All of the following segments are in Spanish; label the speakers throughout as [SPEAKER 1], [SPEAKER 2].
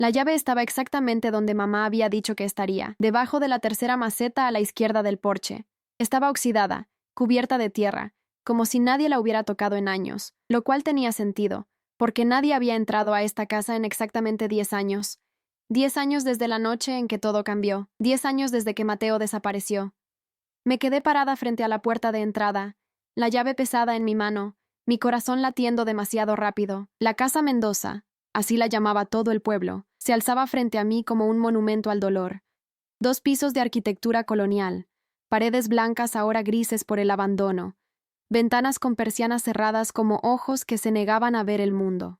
[SPEAKER 1] La llave estaba exactamente donde mamá había dicho que estaría, debajo de la tercera maceta a la izquierda del porche. Estaba oxidada, cubierta de tierra, como si nadie la hubiera tocado en años, lo cual tenía sentido, porque nadie había entrado a esta casa en exactamente 10 años. 10 años desde la noche en que todo cambió, 10 años desde que Mateo desapareció. Me quedé parada frente a la puerta de entrada, la llave pesada en mi mano, mi corazón latiendo demasiado rápido. La Casa Mendoza, así la llamaba todo el pueblo, se alzaba frente a mí como un monumento al dolor. 2 pisos de arquitectura colonial, paredes blancas ahora grises por el abandono, ventanas con persianas cerradas como ojos que se negaban a ver el mundo.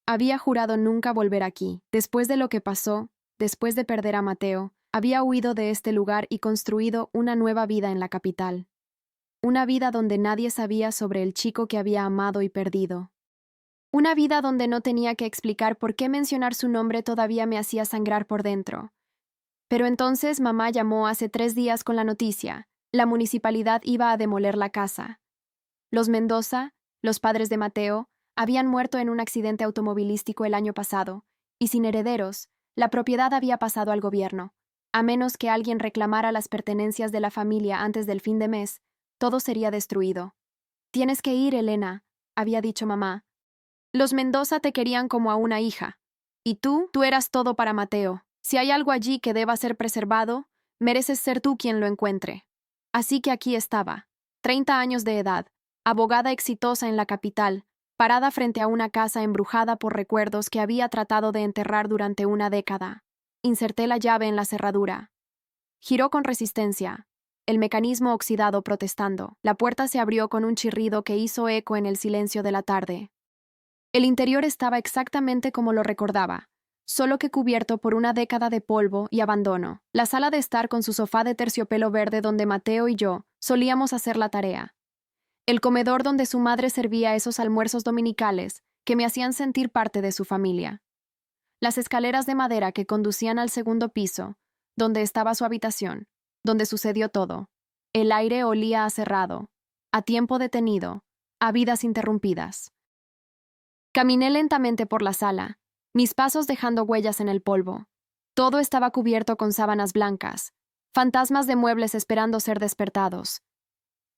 [SPEAKER 1] Había jurado nunca volver aquí. Después de lo que pasó, después de perder a Mateo, había huido de este lugar y construido una nueva vida en la capital. Una vida donde nadie sabía sobre el chico que había amado y perdido. Una vida donde no tenía que explicar por qué mencionar su nombre todavía me hacía sangrar por dentro. Pero entonces mamá llamó hace 3 días con la noticia. La municipalidad iba a demoler la casa. Los Mendoza, los padres de Mateo, habían muerto en un accidente automovilístico el año pasado, y sin herederos, la propiedad había pasado al gobierno. A menos que alguien reclamara las pertenencias de la familia antes del fin de mes, todo sería destruido. Tienes que ir, Elena, había dicho mamá. Los Mendoza te querían como a una hija. Y tú eras todo para Mateo. Si hay algo allí que deba ser preservado, mereces ser tú quien lo encuentre. Así que aquí estaba, 30 años de edad, abogada exitosa en la capital, parada frente a una casa embrujada por recuerdos que había tratado de enterrar durante una década. Inserté la llave en la cerradura. Giró con resistencia, el mecanismo oxidado protestando. La puerta se abrió con un chirrido que hizo eco en el silencio de la tarde. El interior estaba exactamente como lo recordaba, solo que cubierto por una década de polvo y abandono. La sala de estar con su sofá de terciopelo verde donde Mateo y yo solíamos hacer la tarea. El comedor donde su madre servía esos almuerzos dominicales que me hacían sentir parte de su familia. Las escaleras de madera que conducían al segundo piso, donde estaba su habitación, donde sucedió todo. El aire olía a cerrado, a tiempo detenido, a vidas interrumpidas. Caminé lentamente por la sala, mis pasos dejando huellas en el polvo. Todo estaba cubierto con sábanas blancas, fantasmas de muebles esperando ser despertados.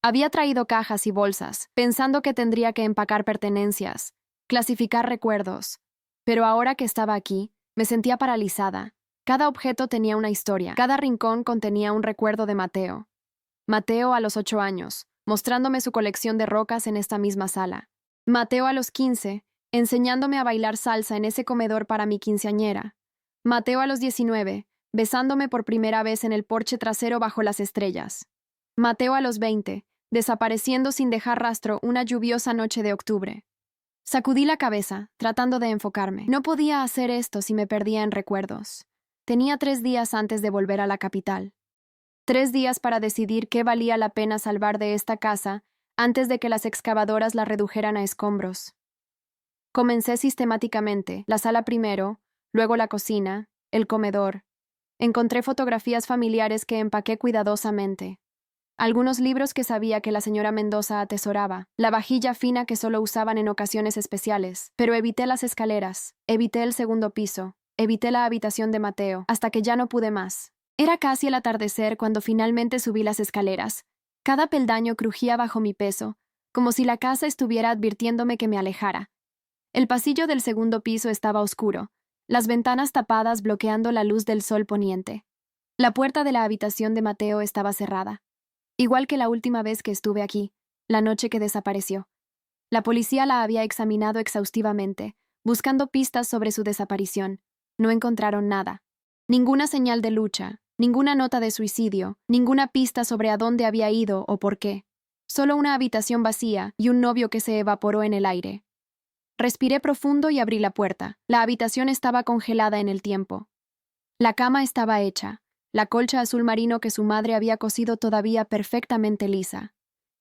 [SPEAKER 1] Había traído cajas y bolsas, pensando que tendría que empacar pertenencias, clasificar recuerdos. Pero ahora que estaba aquí, me sentía paralizada. Cada objeto tenía una historia, cada rincón contenía un recuerdo de Mateo. Mateo a los 8 años, mostrándome su colección de rocas en esta misma sala. Mateo a los 15, enseñándome a bailar salsa en ese comedor para mi quinceañera. Mateo a los 19, besándome por primera vez en el porche trasero bajo las estrellas. Mateo a los 20, desapareciendo sin dejar rastro una lluviosa noche de octubre. Sacudí la cabeza, tratando de enfocarme. No podía hacer esto si me perdía en recuerdos. Tenía 3 días antes de volver a la capital. 3 días para decidir qué valía la pena salvar de esta casa antes de que las excavadoras la redujeran a escombros. Comencé sistemáticamente, la sala primero, luego la cocina, el comedor. Encontré fotografías familiares que empaqué cuidadosamente. Algunos libros que sabía que la señora Mendoza atesoraba, la vajilla fina que solo usaban en ocasiones especiales, pero evité las escaleras, evité el segundo piso, evité la habitación de Mateo, hasta que ya no pude más. Era casi el atardecer cuando finalmente subí las escaleras. Cada peldaño crujía bajo mi peso, como si la casa estuviera advirtiéndome que me alejara. El pasillo del segundo piso estaba oscuro, las ventanas tapadas bloqueando la luz del sol poniente. La puerta de la habitación de Mateo estaba cerrada. Igual que la última vez que estuve aquí, la noche que desapareció. La policía la había examinado exhaustivamente, buscando pistas sobre su desaparición. No encontraron nada. Ninguna señal de lucha, ninguna nota de suicidio, ninguna pista sobre a dónde había ido o por qué. Solo una habitación vacía y un novio que se evaporó en el aire. Respiré profundo y abrí la puerta. La habitación estaba congelada en el tiempo. La cama estaba hecha. La colcha azul marino que su madre había cosido todavía perfectamente lisa.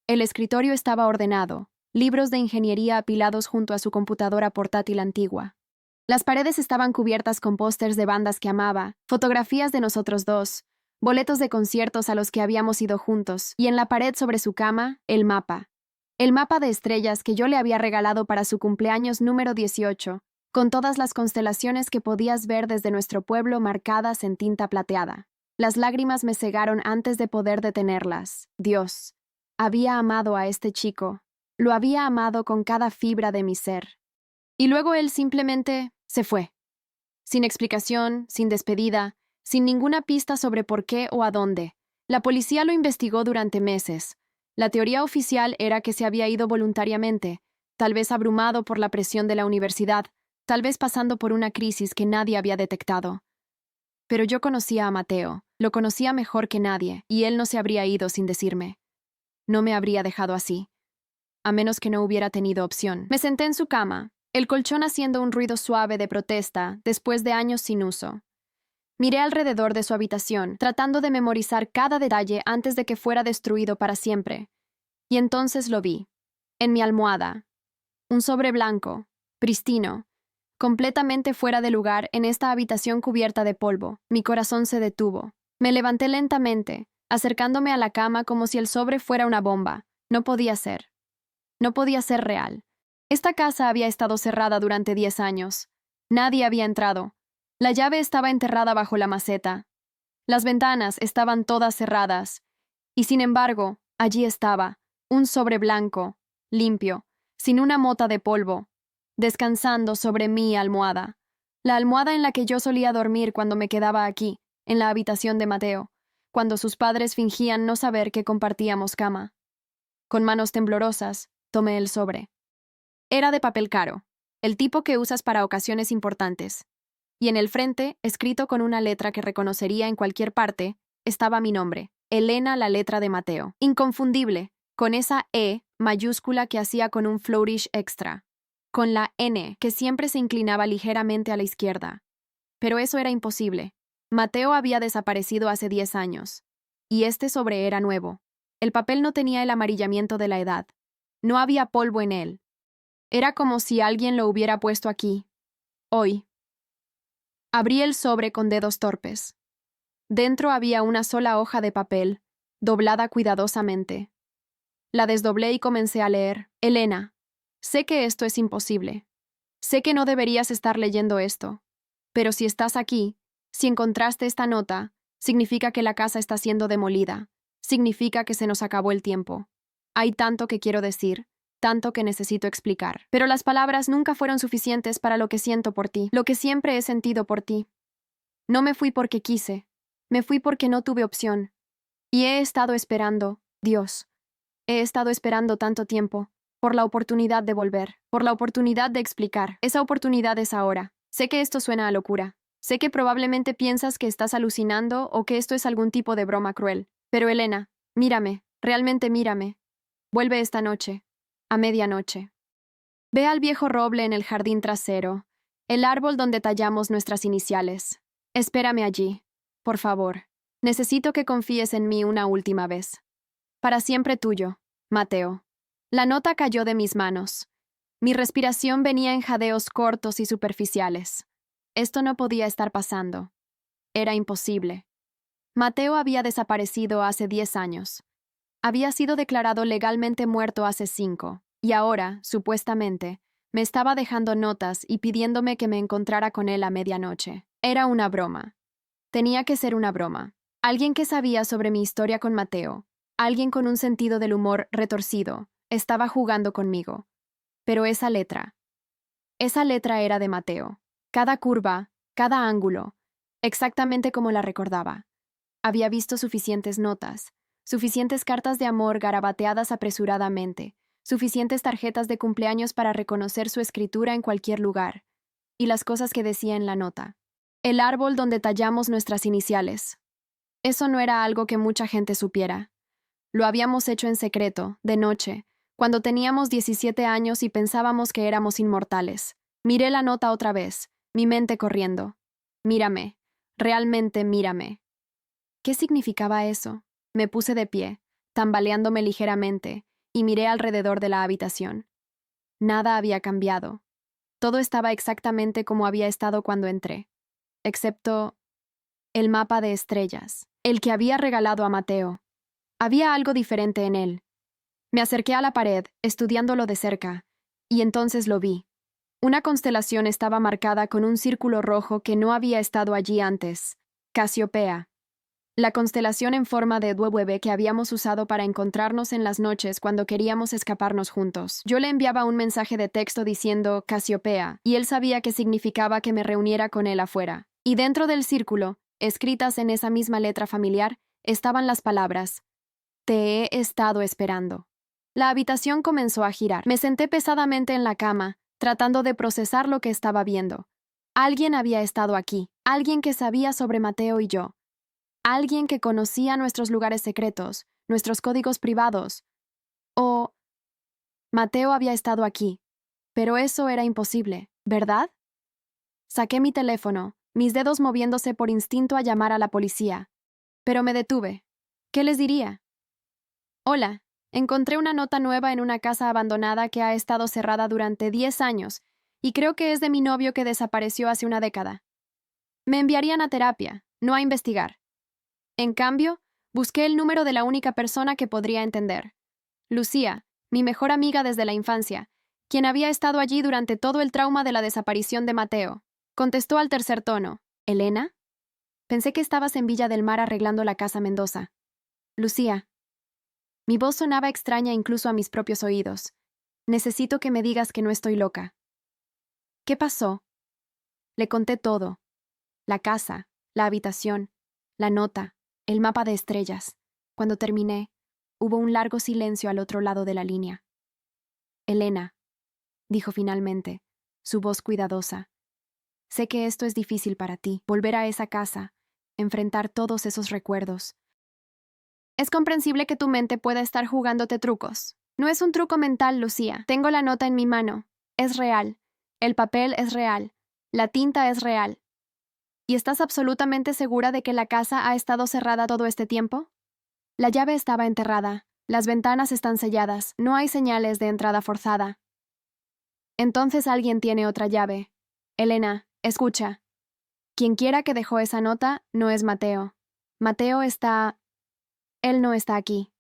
[SPEAKER 1] El escritorio estaba ordenado, libros de ingeniería apilados junto a su computadora portátil antigua. Las paredes estaban cubiertas con pósters de bandas que amaba, fotografías de nosotros dos, boletos de conciertos a los que habíamos ido juntos, y en la pared sobre su cama, el mapa. El mapa de estrellas que yo le había regalado para su cumpleaños número 18, con todas las constelaciones que podías ver desde nuestro pueblo marcadas en tinta plateada. Las lágrimas me cegaron antes de poder detenerlas. Dios, había amado a este chico. Lo había amado con cada fibra de mi ser. Y luego él simplemente se fue. Sin explicación, sin despedida, sin ninguna pista sobre por qué o a dónde. La policía lo investigó durante meses. La teoría oficial era que se había ido voluntariamente, tal vez abrumado por la presión de la universidad, tal vez pasando por una crisis que nadie había detectado. Pero yo conocía a Mateo, lo conocía mejor que nadie, y él no se habría ido sin decirme. No me habría dejado así, a menos que no hubiera tenido opción. Me senté en su cama, el colchón haciendo un ruido suave de protesta después de años sin uso. Miré alrededor de su habitación, tratando de memorizar cada detalle antes de que fuera destruido para siempre. Y entonces lo vi, en mi almohada. Un sobre blanco, pristino, completamente fuera de lugar en esta habitación cubierta de polvo. Mi corazón se detuvo. Me levanté lentamente, acercándome a la cama como si el sobre fuera una bomba. No podía ser. No podía ser real. Esta casa había estado cerrada durante 10 años. Nadie había entrado. La llave estaba enterrada bajo la maceta. Las ventanas estaban todas cerradas. Y sin embargo, allí estaba, un sobre blanco, limpio, sin una mota de polvo, descansando sobre mi almohada. La almohada en la que yo solía dormir cuando me quedaba aquí, en la habitación de Mateo, cuando sus padres fingían no saber que compartíamos cama. Con manos temblorosas, tomé el sobre. Era de papel caro, el tipo que usas para ocasiones importantes. Y en el frente, escrito con una letra que reconocería en cualquier parte, estaba mi nombre, Elena, la letra de Mateo. Inconfundible, con esa E mayúscula que hacía con un flourish extra, con la N que siempre se inclinaba ligeramente a la izquierda. Pero eso era imposible. Mateo había desaparecido hace 10 años. Y este sobre era nuevo. El papel no tenía el amarillamiento de la edad. No había polvo en él. Era como si alguien lo hubiera puesto aquí, hoy. Abrí el sobre con dedos torpes. Dentro había una sola hoja de papel, doblada cuidadosamente. La desdoblé y comencé a leer. Elena, sé que esto es imposible. Sé que no deberías estar leyendo esto. Pero si estás aquí, si encontraste esta nota, significa que la casa está siendo demolida. Significa que se nos acabó el tiempo. Hay tanto que quiero decir, tanto que necesito explicar. Pero las palabras nunca fueron suficientes para lo que siento por ti, lo que siempre he sentido por ti. No me fui porque quise, me fui porque no tuve opción. Y he estado esperando, Dios. He estado esperando tanto tiempo, por la oportunidad de volver, por la oportunidad de explicar. Esa oportunidad es ahora. Sé que esto suena a locura. Sé que probablemente piensas que estás alucinando o que esto es algún tipo de broma cruel. Pero Elena, mírame, realmente mírame. Vuelve esta noche, a medianoche. Ve al viejo roble en el jardín trasero, el árbol donde tallamos nuestras iniciales. Espérame allí, por favor. Necesito que confíes en mí una última vez. Para siempre tuyo, Mateo. La nota cayó de mis manos. Mi respiración venía en jadeos cortos y superficiales. Esto no podía estar pasando. Era imposible. Mateo había desaparecido hace 10 años. Había sido declarado legalmente muerto hace 5, y ahora, supuestamente, me estaba dejando notas y pidiéndome que me encontrara con él a medianoche. Era una broma. Tenía que ser una broma. Alguien que sabía sobre mi historia con Mateo, alguien con un sentido del humor retorcido, estaba jugando conmigo. Pero esa letra era de Mateo. Cada curva, cada ángulo, exactamente como la recordaba. Había visto suficientes notas, suficientes cartas de amor garabateadas apresuradamente, suficientes tarjetas de cumpleaños para reconocer su escritura en cualquier lugar, y las cosas que decía en la nota. El árbol donde tallamos nuestras iniciales. Eso no era algo que mucha gente supiera. Lo habíamos hecho en secreto, de noche, cuando teníamos 17 años y pensábamos que éramos inmortales. Miré la nota otra vez, mi mente corriendo. Mírame, realmente mírame. ¿Qué significaba eso? Me puse de pie, tambaleándome ligeramente, y miré alrededor de la habitación. Nada había cambiado. Todo estaba exactamente como había estado cuando entré, excepto el mapa de estrellas, el que había regalado a Mateo. Había algo diferente en él. Me acerqué a la pared, estudiándolo de cerca, y entonces lo vi. Una constelación estaba marcada con un círculo rojo que no había estado allí antes. Casiopea. La constelación en forma de hueve que habíamos usado para encontrarnos en las noches cuando queríamos escaparnos juntos. Yo le enviaba un mensaje de texto diciendo Casiopea, y él sabía que significaba que me reuniera con él afuera. Y dentro del círculo, escritas en esa misma letra familiar, estaban las palabras: Te he estado esperando. La habitación comenzó a girar. Me senté pesadamente en la cama, tratando de procesar lo que estaba viendo. Alguien había estado aquí, alguien que sabía sobre Mateo y yo. Alguien que conocía nuestros lugares secretos, nuestros códigos privados. O Mateo había estado aquí, pero eso era imposible, ¿verdad? Saqué mi teléfono, mis dedos moviéndose por instinto a llamar a la policía. Pero me detuve. ¿Qué les diría? Hola, encontré una nota nueva en una casa abandonada que ha estado cerrada durante 10 años y creo que es de mi novio que desapareció hace una década. Me enviarían a terapia, no a investigar. En cambio, busqué el número de la única persona que podría entender. Lucía, mi mejor amiga desde la infancia, quien había estado allí durante todo el trauma de la desaparición de Mateo. Contestó al tercer tono. ¿Elena? Pensé que estabas en Villa del Mar arreglando la casa Mendoza. Lucía. Mi voz sonaba extraña incluso a mis propios oídos. Necesito que me digas que no estoy loca. ¿Qué pasó? Le conté todo. La casa, la habitación, la nota, el mapa de estrellas. Cuando terminé, hubo un largo silencio al otro lado de la línea. Elena, dijo finalmente, su voz cuidadosa. Sé que esto es difícil para ti, volver a esa casa, enfrentar todos esos recuerdos. Es comprensible que tu mente pueda estar jugándote trucos. No es un truco mental, Lucía. Tengo la nota en mi mano. Es real. El papel es real. La tinta es real. ¿Y estás absolutamente segura de que la casa ha estado cerrada todo este tiempo? La llave estaba enterrada. Las ventanas están selladas. No hay señales de entrada forzada. Entonces alguien tiene otra llave. Elena, escucha. Quienquiera que dejó esa nota no es Mateo. Mateo está... Él no está aquí.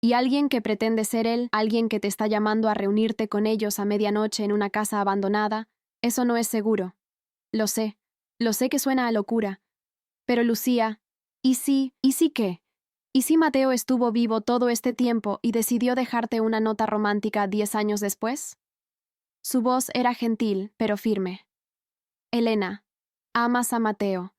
[SPEAKER 1] Y alguien que pretende ser él, alguien que te está llamando a reunirte con ellos a medianoche en una casa abandonada, eso no es seguro. Lo sé que suena a locura. Pero Lucía, ¿y sí qué? ¿Y si Mateo estuvo vivo todo este tiempo y decidió dejarte una nota romántica 10 años después? Su voz era gentil, pero firme. Elena, amas a Mateo.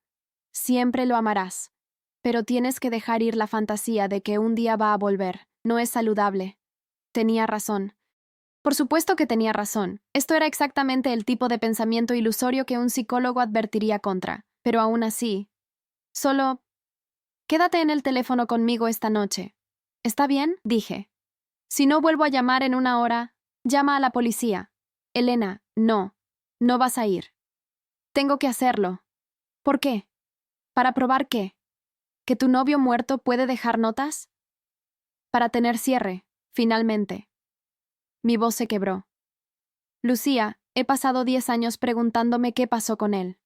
[SPEAKER 1] Siempre lo amarás. Pero tienes que dejar ir la fantasía de que un día va a volver. No es saludable. Tenía razón. Por supuesto que tenía razón. Esto era exactamente el tipo de pensamiento ilusorio que un psicólogo advertiría contra. Pero aún así... Solo... Quédate en el teléfono conmigo esta noche. ¿Está bien? Dije. Si no vuelvo a llamar en una hora, llama a la policía. Elena, no. No vas a ir. Tengo que hacerlo. ¿Por qué? ¿Para probar qué? ¿Que tu novio muerto puede dejar notas? Para tener cierre, finalmente. Mi voz se quebró. Lucía, he pasado 10 años preguntándome qué pasó con él.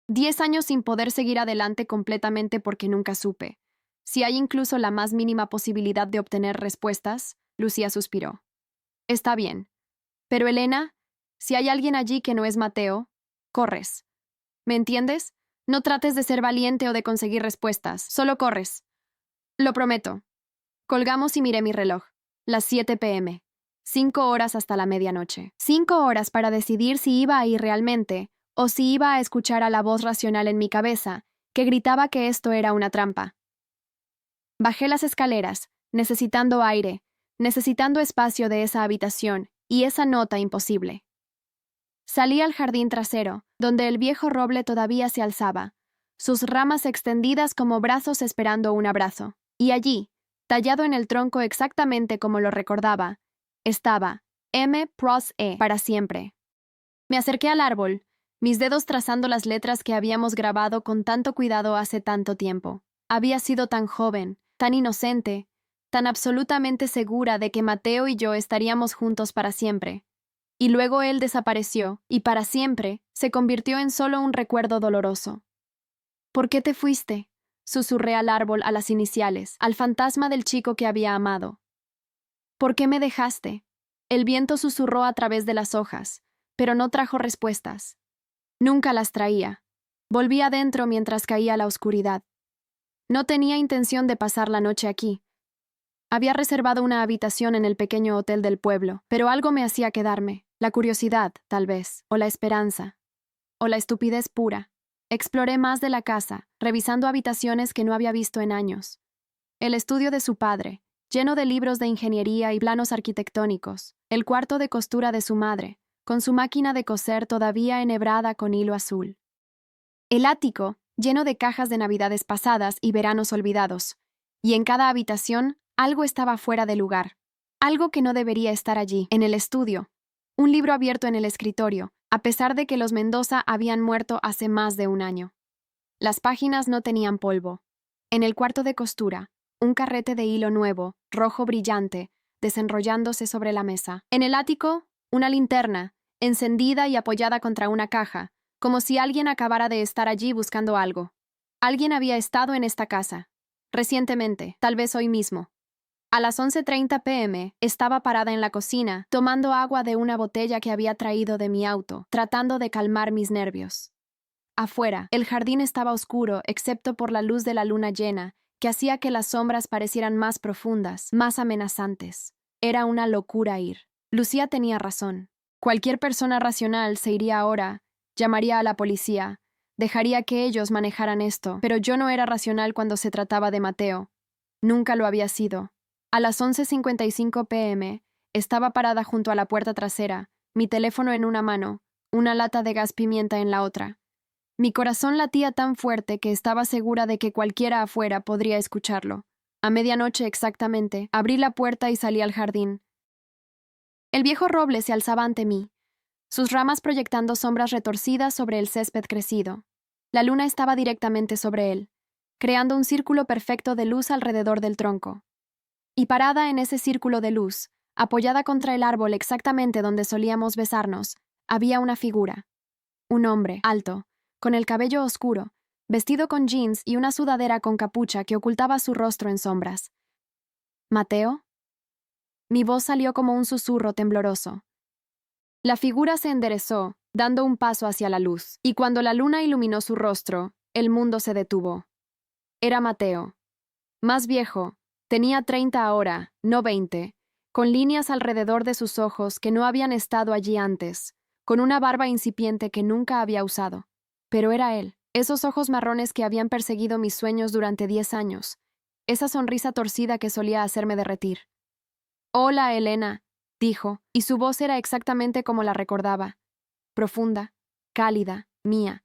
[SPEAKER 1] 10 años sin poder seguir adelante completamente porque nunca supe. Si hay incluso la más mínima posibilidad de obtener respuestas, Lucía suspiró. Está bien. Pero Elena, si hay alguien allí que no es Mateo, corres. ¿Me entiendes? No trates de ser valiente o de conseguir respuestas, solo corres. Lo prometo. Colgamos y miré mi reloj. Las 7 p.m. 5 horas hasta la medianoche. 5 horas para decidir si iba a ir realmente o si iba a escuchar a la voz racional en mi cabeza, que gritaba que esto era una trampa. Bajé las escaleras, necesitando aire, necesitando espacio de esa habitación y esa nota imposible. Salí al jardín trasero, donde el viejo roble todavía se alzaba, sus ramas extendidas como brazos esperando un abrazo. Y allí, tallado en el tronco exactamente como lo recordaba, estaba M. Pros E. para siempre. Me acerqué al árbol, mis dedos trazando las letras que habíamos grabado con tanto cuidado hace tanto tiempo. Había sido tan joven, tan inocente, tan absolutamente segura de que Mateo y yo estaríamos juntos para siempre. Y luego él desapareció, y para siempre se convirtió en solo un recuerdo doloroso. ¿Por qué te fuiste? Susurré al árbol a las iniciales, al fantasma del chico que había amado. ¿Por qué me dejaste? El viento susurró a través de las hojas. pero no trajo respuestas. Nunca las traía. Volví adentro mientras caía la oscuridad. No tenía intención de pasar la noche aquí. Había reservado una habitación en el pequeño hotel del pueblo, pero algo me hacía quedarme. La curiosidad, tal vez, o la esperanza, o la estupidez pura. Exploré más de la casa, revisando habitaciones que no había visto en años. El estudio de su padre, lleno de libros de ingeniería y planos arquitectónicos. El cuarto de costura de su madre, con su máquina de coser todavía enhebrada con hilo azul. El ático, lleno de cajas de navidades pasadas y veranos olvidados. Y en cada habitación, algo estaba fuera de lugar. Algo que no debería estar allí, en el estudio. Un libro abierto en el escritorio, a pesar de que los Mendoza habían muerto hace más de un año. Las páginas no tenían polvo. En el cuarto de costura, un carrete de hilo nuevo, rojo brillante, desenrollándose sobre la mesa. En el ático, una linterna, encendida y apoyada contra una caja, como si alguien acabara de estar allí buscando algo. Alguien había estado en esta casa. Recientemente, tal vez hoy mismo. A las 11:30 p.m. estaba parada en la cocina, tomando agua de una botella que había traído de mi auto, tratando de calmar mis nervios. Afuera, el jardín estaba oscuro excepto por la luz de la luna llena, que hacía que las sombras parecieran más profundas, más amenazantes. Era una locura ir. Lucía tenía razón. Cualquier persona racional se iría ahora, llamaría a la policía, dejaría que ellos manejaran esto, pero yo no era racional cuando se trataba de Mateo. Nunca lo había sido. A las 11:55 p.m., estaba parada junto a la puerta trasera, mi teléfono en una mano, una lata de gas pimienta en la otra. Mi corazón latía tan fuerte que estaba segura de que cualquiera afuera podría escucharlo. A medianoche exactamente, abrí la puerta y salí al jardín. El viejo roble se alzaba ante mí, sus ramas proyectando sombras retorcidas sobre el césped crecido. La luna estaba directamente sobre él, creando un círculo perfecto de luz alrededor del tronco. Y parada en ese círculo de luz, apoyada contra el árbol exactamente donde solíamos besarnos, había una figura. Un hombre, alto, con el cabello oscuro, vestido con jeans y una sudadera con capucha que ocultaba su rostro en sombras. ¿Mateo? Mi voz salió como un susurro tembloroso. La figura se enderezó, dando un paso hacia la luz, y cuando la luna iluminó su rostro, el mundo se detuvo. Era Mateo. Más viejo, tenía 30 ahora, no 20, con líneas alrededor de sus ojos que no habían estado allí antes, con una barba incipiente que nunca había usado. Pero era él, esos ojos marrones que habían perseguido mis sueños durante 10 años, esa sonrisa torcida que solía hacerme derretir. «Hola, Elena», dijo, y su voz era exactamente como la recordaba, profunda, cálida, mía.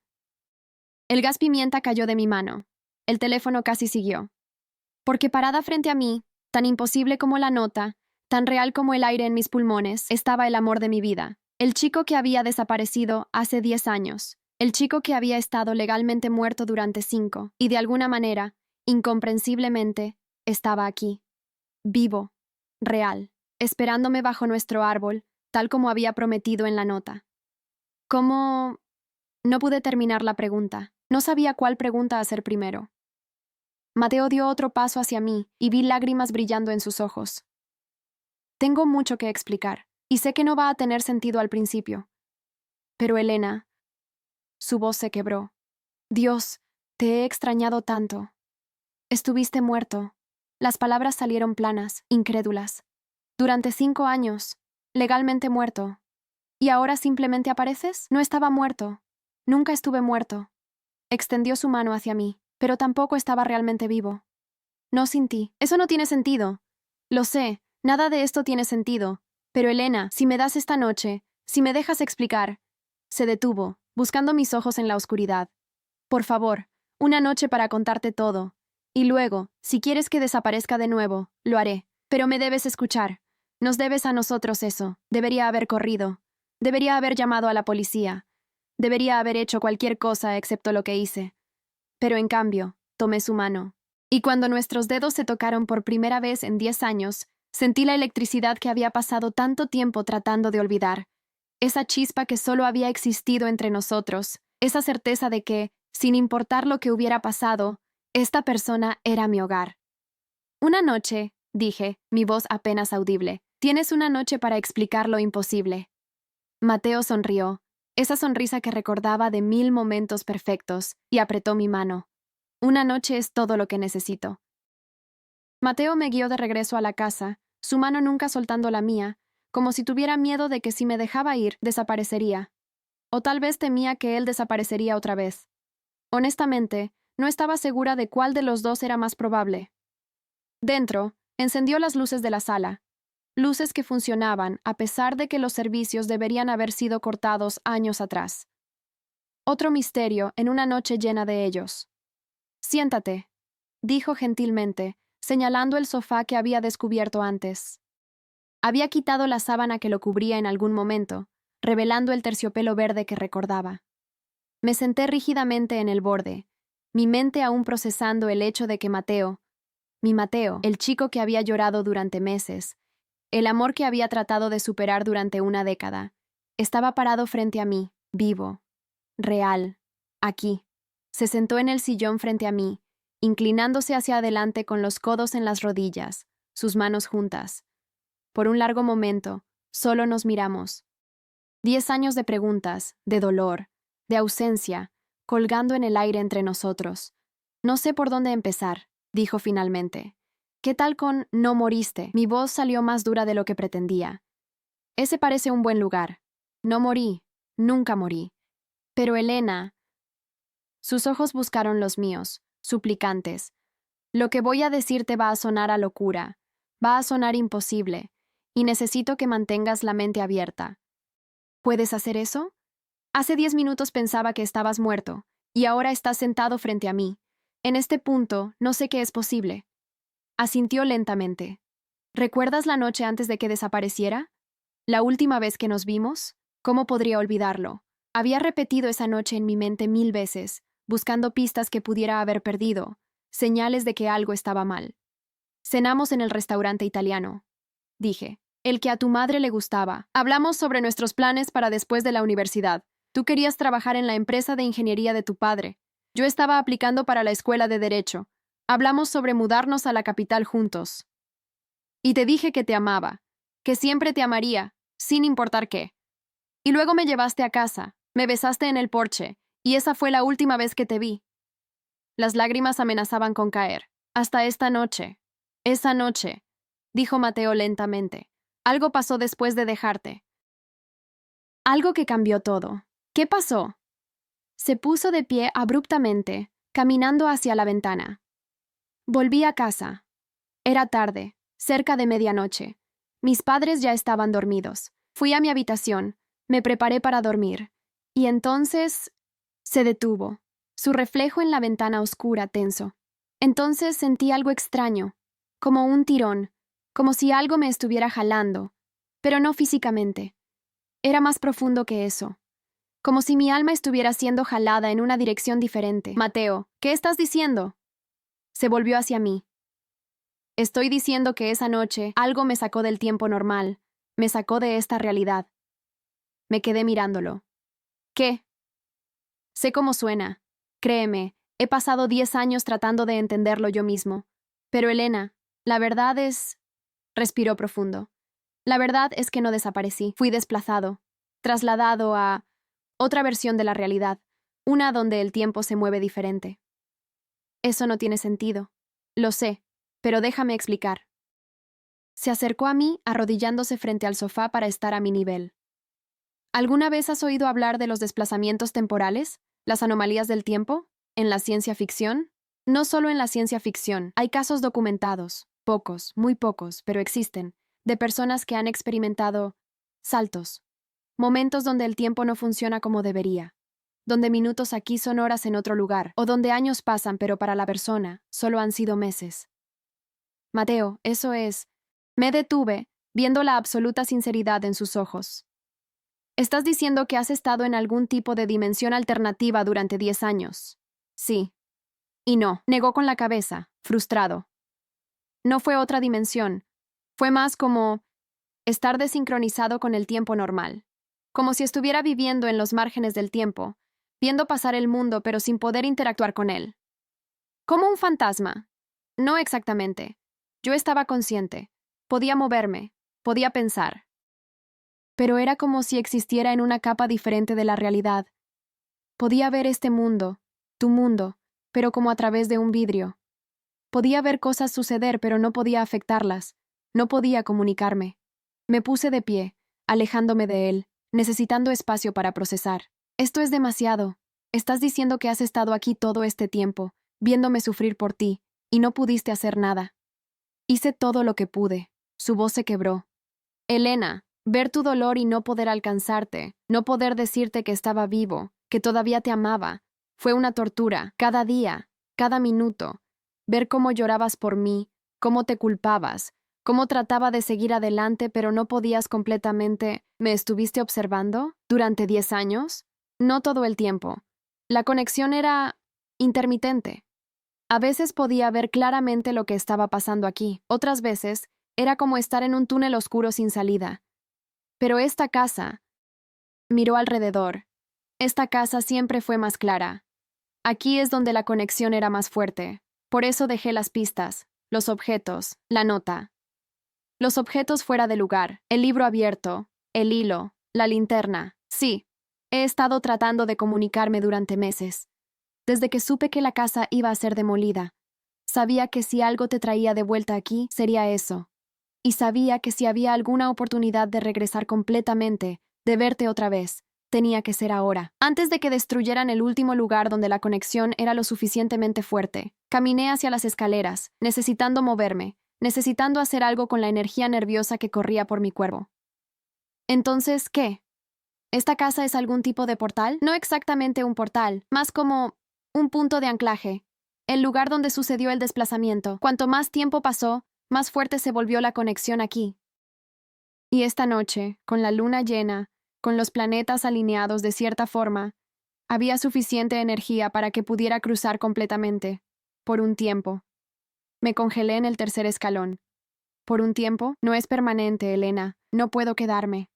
[SPEAKER 1] El gas pimienta cayó de mi mano. El teléfono casi siguió. Porque parada frente a mí, tan imposible como la nota, tan real como el aire en mis pulmones, estaba el amor de mi vida, el chico que había desaparecido hace 10 años, el chico que había estado legalmente muerto durante 5, y de alguna manera, incomprensiblemente, estaba aquí, vivo, real, esperándome bajo nuestro árbol, tal como había prometido en la nota. ¿Cómo? No pude terminar la pregunta. No sabía cuál pregunta hacer primero. Mateo dio otro paso hacia mí y vi lágrimas brillando en sus ojos. Tengo mucho que explicar, y sé que no va a tener sentido al principio. Pero Elena, su voz se quebró. Dios, te he extrañado tanto. Estuviste muerto. Las palabras salieron planas, incrédulas. Durante 5 años, legalmente muerto. ¿Y ahora simplemente apareces? No estaba muerto. Nunca estuve muerto. Extendió su mano hacia mí, pero tampoco estaba realmente vivo. No sin ti. Eso no tiene sentido. Lo sé, nada de esto tiene sentido. Pero Elena, si me das esta noche, si me dejas explicar. Se detuvo, buscando mis ojos en la oscuridad. Por favor, una noche para contarte todo. Y luego, si quieres que desaparezca de nuevo, lo haré. Pero me debes escuchar. Nos debes a nosotros eso. Debería haber corrido. Debería haber llamado a la policía. Debería haber hecho cualquier cosa excepto lo que hice. Pero en cambio, tomé su mano. Y cuando nuestros dedos se tocaron por primera vez en 10 años, sentí la electricidad que había pasado tanto tiempo tratando de olvidar. Esa chispa que solo había existido entre nosotros. Esa certeza de que, sin importar lo que hubiera pasado, esta persona era mi hogar. Una noche, dije, mi voz apenas audible. Tienes una noche para explicar lo imposible. Mateo sonrió, esa sonrisa que recordaba de 1000 momentos perfectos, y apretó mi mano. Una noche es todo lo que necesito. Mateo me guió de regreso a la casa, su mano nunca soltando la mía, como si tuviera miedo de que si me dejaba ir, desaparecería. O tal vez temía que él desaparecería otra vez. Honestamente, no estaba segura de cuál de los dos era más probable. Dentro, encendió las luces de la sala. Luces que funcionaban a pesar de que los servicios deberían haber sido cortados años atrás. Otro misterio en una noche llena de ellos. Siéntate, dijo gentilmente, señalando el sofá que había descubierto antes. Había quitado la sábana que lo cubría en algún momento, revelando el terciopelo verde que recordaba. Me senté rígidamente en el borde, mi mente aún procesando el hecho de que mi Mateo, el chico que había llorado durante meses, el amor que había tratado de superar durante una década, estaba parado frente a mí, vivo, real, aquí. Se sentó en el sillón frente a mí, inclinándose hacia adelante con los codos en las rodillas, sus manos juntas. Por un largo momento, solo nos miramos. 10 años de preguntas, de dolor, de ausencia, colgando en el aire entre nosotros. No sé por dónde empezar, dijo finalmente. ¿Qué tal con no moriste? Mi voz salió más dura de lo que pretendía. Ese parece un buen lugar. No morí, nunca morí. Pero Elena... Sus ojos buscaron los míos, suplicantes. Lo que voy a decirte va a sonar a locura, va a sonar imposible, y necesito que mantengas la mente abierta. ¿Puedes hacer eso? Hace 10 minutos pensaba que estabas muerto, y ahora estás sentado frente a mí. En este punto, no sé qué es posible. Asintió lentamente. ¿Recuerdas la noche antes de que desapareciera? ¿La última vez que nos vimos? ¿Cómo podría olvidarlo? Había repetido esa noche en mi mente 1000 veces, buscando pistas que pudiera haber perdido, señales de que algo estaba mal. Cenamos en el restaurante italiano, dije, el que a tu madre le gustaba. Hablamos sobre nuestros planes para después de la universidad. Tú querías trabajar en la empresa de ingeniería de tu padre. Yo estaba aplicando para la escuela de Derecho. Hablamos sobre mudarnos a la capital juntos. Y te dije que te amaba, que siempre te amaría, sin importar qué. Y luego me llevaste a casa, me besaste en el porche, y esa fue la última vez que te vi. Las lágrimas amenazaban con caer. Hasta esta noche. Esa noche, dijo Mateo lentamente. Algo pasó después de dejarte. Algo que cambió todo. ¿Qué pasó? Se puso de pie abruptamente, caminando hacia la ventana. Volví a casa. Era tarde, cerca de medianoche. Mis padres ya estaban dormidos. Fui a mi habitación, me preparé para dormir. Y entonces... se detuvo, su reflejo en la ventana oscura tenso. Entonces sentí algo extraño, como un tirón, como si algo me estuviera jalando, pero no físicamente. Era más profundo que eso. Como si mi alma estuviera siendo jalada en una dirección diferente. Mateo, ¿qué estás diciendo? Se volvió hacia mí. Estoy diciendo que esa noche algo me sacó del tiempo normal, me sacó de esta realidad. Me quedé mirándolo. ¿Qué? Sé cómo suena. Créeme, he pasado 10 años tratando de entenderlo yo mismo. Pero Elena, la verdad es... Respiró profundo. La verdad es que no desaparecí. Fui desplazado, trasladado a otra versión de la realidad, una donde el tiempo se mueve diferente. Eso no tiene sentido. Lo sé, pero déjame explicar. Se acercó a mí, arrodillándose frente al sofá para estar a mi nivel. ¿Alguna vez has oído hablar de los desplazamientos temporales, las anomalías del tiempo, en la ciencia ficción? No solo en la ciencia ficción, hay casos documentados, pocos, muy pocos, pero existen, de personas que han experimentado saltos, momentos donde el tiempo no funciona como debería, donde minutos aquí son horas en otro lugar, o donde años pasan pero para la persona solo han sido meses. Mateo, eso es. Me detuve, viendo la absoluta sinceridad en sus ojos. ¿Estás diciendo que has estado en algún tipo de dimensión alternativa durante 10 años? Sí. Y no, negó con la cabeza, frustrado. No fue otra dimensión. Fue más como estar desincronizado con el tiempo normal. Como si estuviera viviendo en los márgenes del tiempo, viendo pasar el mundo pero sin poder interactuar con él. Como un fantasma. No exactamente. Yo estaba consciente. Podía moverme. Podía pensar. pero era como si existiera en una capa diferente de la realidad. Podía ver este mundo, tu mundo, pero como a través de un vidrio. Podía ver cosas suceder, pero no podía afectarlas. No podía comunicarme. Me puse de pie, alejándome de él, necesitando espacio para procesar. Esto es demasiado. Estás diciendo que has estado aquí todo este tiempo, viéndome sufrir por ti, y no pudiste hacer nada. Hice todo lo que pude. Su voz se quebró. Elena, ver tu dolor y no poder alcanzarte, no poder decirte que estaba vivo, que todavía te amaba, fue una tortura, cada día, cada minuto. Ver cómo llorabas por mí, cómo te culpabas, cómo trataba de seguir adelante pero no podías completamente. ¿Me estuviste observando? ¿Durante 10 años? No todo el tiempo. La conexión era intermitente. A veces podía ver claramente lo que estaba pasando aquí, otras veces era como estar en un túnel oscuro sin salida. Pero esta casa, miró alrededor. Esta casa siempre fue más clara. Aquí es donde la conexión era más fuerte. Por eso dejé las pistas, los objetos, la nota. Los objetos fuera de lugar, el libro abierto, el hilo, la linterna. Sí, he estado tratando de comunicarme durante meses. Desde que supe que la casa iba a ser demolida. Sabía que si algo te traía de vuelta aquí, sería eso. Y sabía que si había alguna oportunidad de regresar completamente, de verte otra vez, tenía que ser ahora. Antes de que destruyeran el último lugar donde la conexión era lo suficientemente fuerte, caminé hacia las escaleras, necesitando moverme, necesitando hacer algo con la energía nerviosa que corría por mi cuerpo. Entonces, ¿qué? ¿Esta casa es algún tipo de portal? No exactamente un portal, más como un punto de anclaje, el lugar donde sucedió el desplazamiento. Cuanto más tiempo pasó, más fuerte se volvió la conexión aquí. Y esta noche, con la luna llena, con los planetas alineados de cierta forma, había suficiente energía para que pudiera cruzar completamente, por un tiempo. Me congelé en el tercer escalón. Por un tiempo, no es permanente, Elena, no puedo quedarme.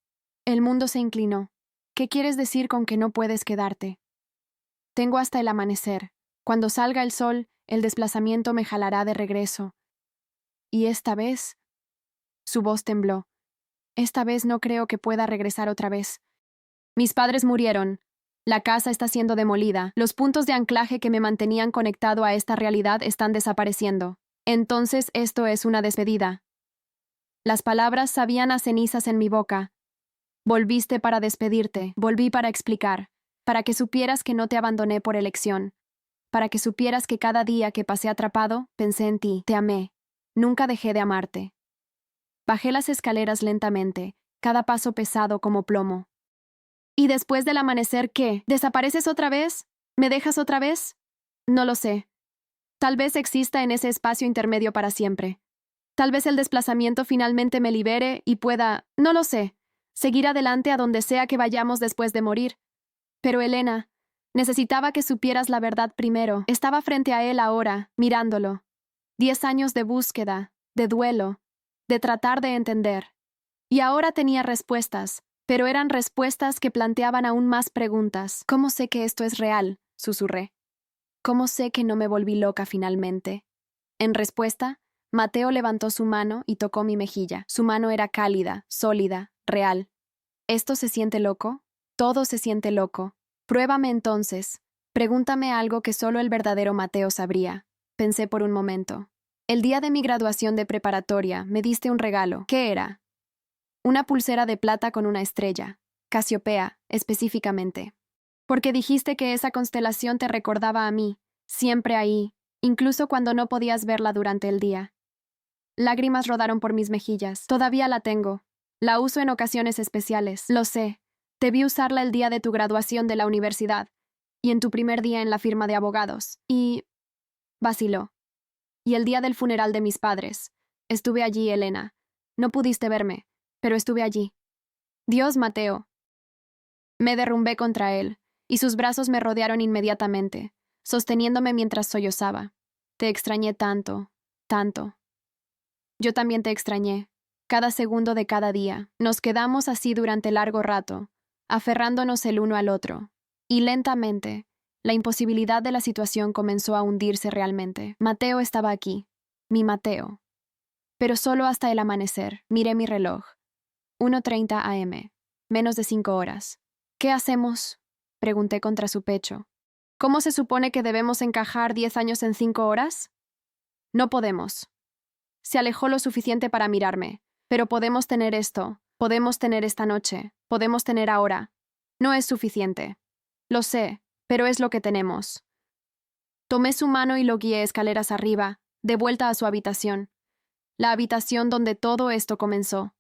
[SPEAKER 1] El mundo se inclinó. ¿Qué quieres decir con que no puedes quedarte? Tengo hasta el amanecer. Cuando salga el sol, el desplazamiento me jalará de regreso. Y esta vez... Su voz tembló. Esta vez no creo que pueda regresar otra vez. Mis padres murieron. La casa está siendo demolida. Los puntos de anclaje que me mantenían conectado a esta realidad están desapareciendo. Entonces esto es una despedida. Las palabras sabían a cenizas en mi boca. Volviste para despedirte, volví para explicar, para que supieras que no te abandoné por elección, para que supieras que cada día que pasé atrapado, pensé en ti, te amé, nunca dejé de amarte. Bajé las escaleras lentamente, cada paso pesado como plomo. ¿Y después del amanecer qué? ¿Desapareces otra vez? ¿Me dejas otra vez? No lo sé. Tal vez exista en ese espacio intermedio para siempre. Tal vez el desplazamiento finalmente me libere y pueda, no lo sé, seguir adelante a donde sea que vayamos después de morir. Pero Elena, necesitaba que supieras la verdad primero. Estaba frente a él ahora, mirándolo. 10 años de búsqueda, de duelo, de tratar de entender. Y ahora tenía respuestas, pero eran respuestas que planteaban aún más preguntas. ¿Cómo sé que esto es real?, susurré. ¿Cómo sé que no me volví loca finalmente? En respuesta, Mateo levantó su mano y tocó mi mejilla. Su mano era cálida, sólida, real. ¿Esto se siente loco? Todo se siente loco. Pruébame entonces. Pregúntame algo que solo el verdadero Mateo sabría. Pensé por un momento. El día de mi graduación de preparatoria me diste un regalo. ¿Qué era? Una pulsera de plata con una estrella. Casiopea, específicamente. Porque dijiste que esa constelación te recordaba a mí, siempre ahí, incluso cuando no podías verla durante el día. Lágrimas rodaron por mis mejillas. Todavía la tengo. La uso en ocasiones especiales. Lo sé. Debí usarla el día de tu graduación de la universidad y en tu primer día en la firma de abogados. Y... vaciló. Y el día del funeral de mis padres. Estuve allí, Elena. No pudiste verme, pero estuve allí. Dios, Mateo. Me derrumbé contra él, y sus brazos me rodearon inmediatamente, sosteniéndome mientras sollozaba. Te extrañé tanto, tanto. Yo también te extrañé, cada segundo de cada día. Nos quedamos así durante largo rato, aferrándonos el uno al otro. Y lentamente, la imposibilidad de la situación comenzó a hundirse realmente. Mateo estaba aquí, mi Mateo. Pero solo hasta el amanecer. Miré mi reloj. 1:30 a.m. Menos de 5 horas. ¿Qué hacemos? Pregunté contra su pecho. ¿Cómo se supone que debemos encajar 10 años en 5 horas? No podemos. Se alejó lo suficiente para mirarme. Pero podemos tener esto, podemos tener esta noche, podemos tener ahora. No es suficiente. Lo sé, pero es lo que tenemos. Tomé su mano y lo guié escaleras arriba, de vuelta a su habitación. La habitación donde todo esto comenzó.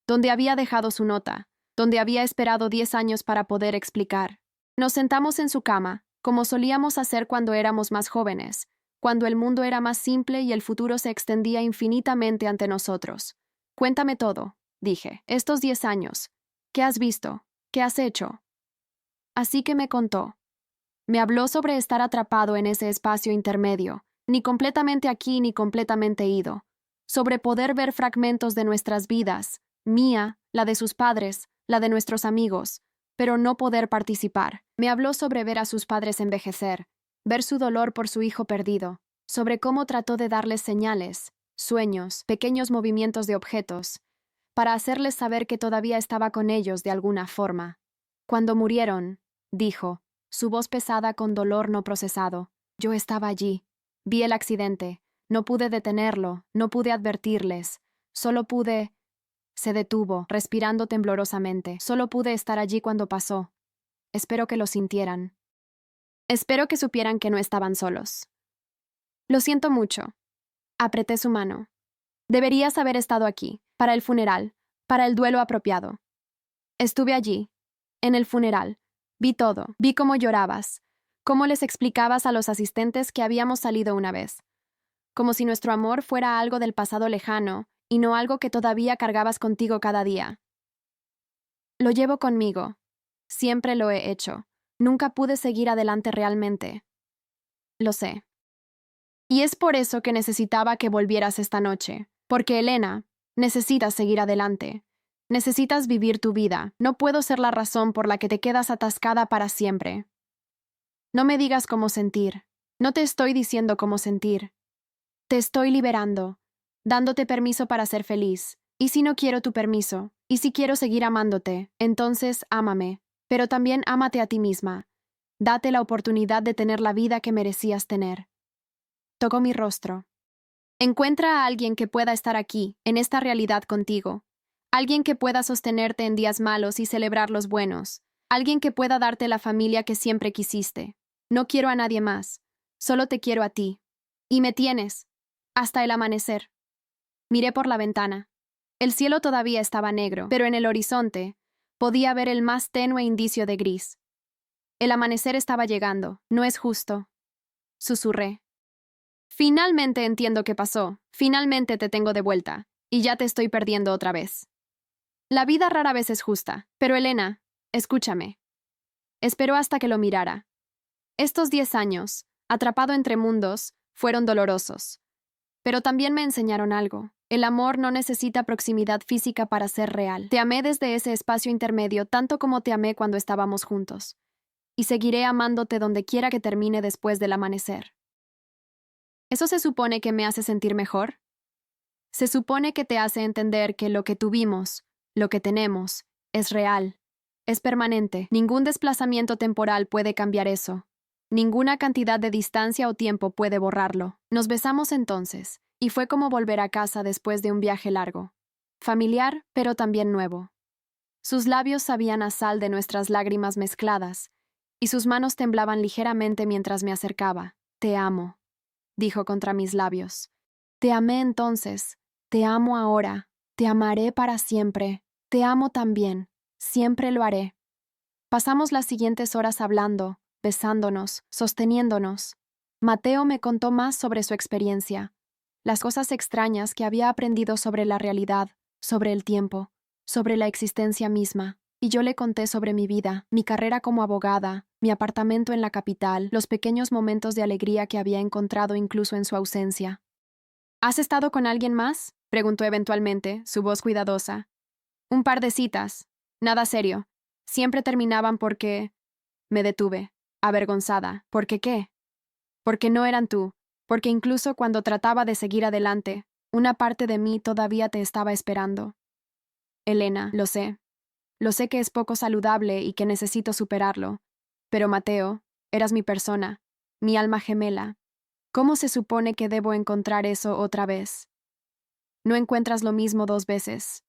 [SPEAKER 1] Donde había dejado su nota, donde había esperado 10 años para poder explicar. Nos sentamos en su cama, como solíamos hacer cuando éramos más jóvenes, cuando el mundo era más simple y el futuro se extendía infinitamente ante nosotros. Cuéntame todo, dije, estos 10 años. ¿Qué has visto? ¿Qué has hecho? Así que me contó. Me habló sobre estar atrapado en ese espacio intermedio, ni completamente aquí ni completamente ido, sobre poder ver fragmentos de nuestras vidas, mía, la de sus padres, la de nuestros amigos, pero no poder participar. Me habló sobre ver a sus padres envejecer, ver su dolor por su hijo perdido, sobre cómo trató de darles señales, sueños, pequeños movimientos de objetos, para hacerles saber que todavía estaba con ellos de alguna forma. Cuando murieron, dijo, su voz pesada con dolor no procesado, yo estaba allí, vi el accidente, no pude detenerlo, no pude advertirles, solo pude... Se detuvo, respirando temblorosamente. Solo pude estar allí cuando pasó. Espero que lo sintieran. Espero que supieran que no estaban solos. Lo siento mucho. Apreté su mano. Deberías haber estado aquí, para el funeral, para el duelo apropiado. Estuve allí, en el funeral. Vi todo, vi cómo llorabas, cómo les explicabas a los asistentes que habíamos salido una vez, como si nuestro amor fuera algo del pasado lejano y no algo que todavía cargabas contigo cada día. Lo llevo conmigo. Siempre lo he hecho. Nunca pude seguir adelante realmente. Lo sé. Y es por eso que necesitaba que volvieras esta noche. Porque, Elena, necesitas seguir adelante. Necesitas vivir tu vida. No puedo ser la razón por la que te quedas atascada para siempre. No me digas cómo sentir. No te estoy diciendo cómo sentir. Te estoy liberando, dándote permiso para ser feliz. Y si no quiero tu permiso, y si quiero seguir amándote, entonces ámame, pero también ámate a ti misma. Date la oportunidad de tener la vida que merecías tener. Tocó mi rostro. Encuentra a alguien que pueda estar aquí, en esta realidad contigo. Alguien que pueda sostenerte en días malos y celebrar los buenos. Alguien que pueda darte la familia que siempre quisiste. No quiero a nadie más. Solo te quiero a ti. Y me tienes. Hasta el amanecer. Miré por la ventana. El cielo todavía estaba negro, pero en el horizonte podía ver el más tenue indicio de gris. El amanecer estaba llegando. No es justo. Susurré. Finalmente entiendo qué pasó. Finalmente te tengo de vuelta. Y ya te estoy perdiendo otra vez. La vida rara vez es justa. Pero Elena, escúchame. Esperó hasta que lo mirara. Estos 10 años, atrapado entre mundos, fueron dolorosos. Pero también me enseñaron algo. El amor no necesita proximidad física para ser real. Te amé desde ese espacio intermedio tanto como te amé cuando estábamos juntos. Y seguiré amándote donde quiera que termine después del amanecer. ¿Eso se supone que me hace sentir mejor? Se supone que te hace entender que lo que tuvimos, lo que tenemos, es real, es permanente. Ningún desplazamiento temporal puede cambiar eso. Ninguna cantidad de distancia o tiempo puede borrarlo. Nos besamos entonces, y fue como volver a casa después de un viaje largo. Familiar, pero también nuevo. Sus labios sabían a sal de nuestras lágrimas mezcladas, y sus manos temblaban ligeramente mientras me acercaba. Te amo, dijo contra mis labios. Te amé entonces, te amo ahora, te amaré para siempre, te amo también, siempre lo haré. Pasamos las siguientes horas hablando, besándonos, sosteniéndonos. Mateo me contó más sobre su experiencia, las cosas extrañas que había aprendido sobre la realidad, sobre el tiempo, sobre la existencia misma, y yo le conté sobre mi vida, mi carrera como abogada, mi apartamento en la capital, los pequeños momentos de alegría que había encontrado incluso en su ausencia. ¿Has estado con alguien más?, preguntó eventualmente, su voz cuidadosa. Un par de citas. Nada serio. Siempre terminaban porque... Me detuve, avergonzada. ¿Por qué qué? Porque no eran tú. Porque incluso cuando trataba de seguir adelante, una parte de mí todavía te estaba esperando. Elena, lo sé. Lo sé que es poco saludable y que necesito superarlo. Pero Mateo, eras mi persona, mi alma gemela. ¿Cómo se supone que debo encontrar eso otra vez? No encuentras lo mismo dos veces.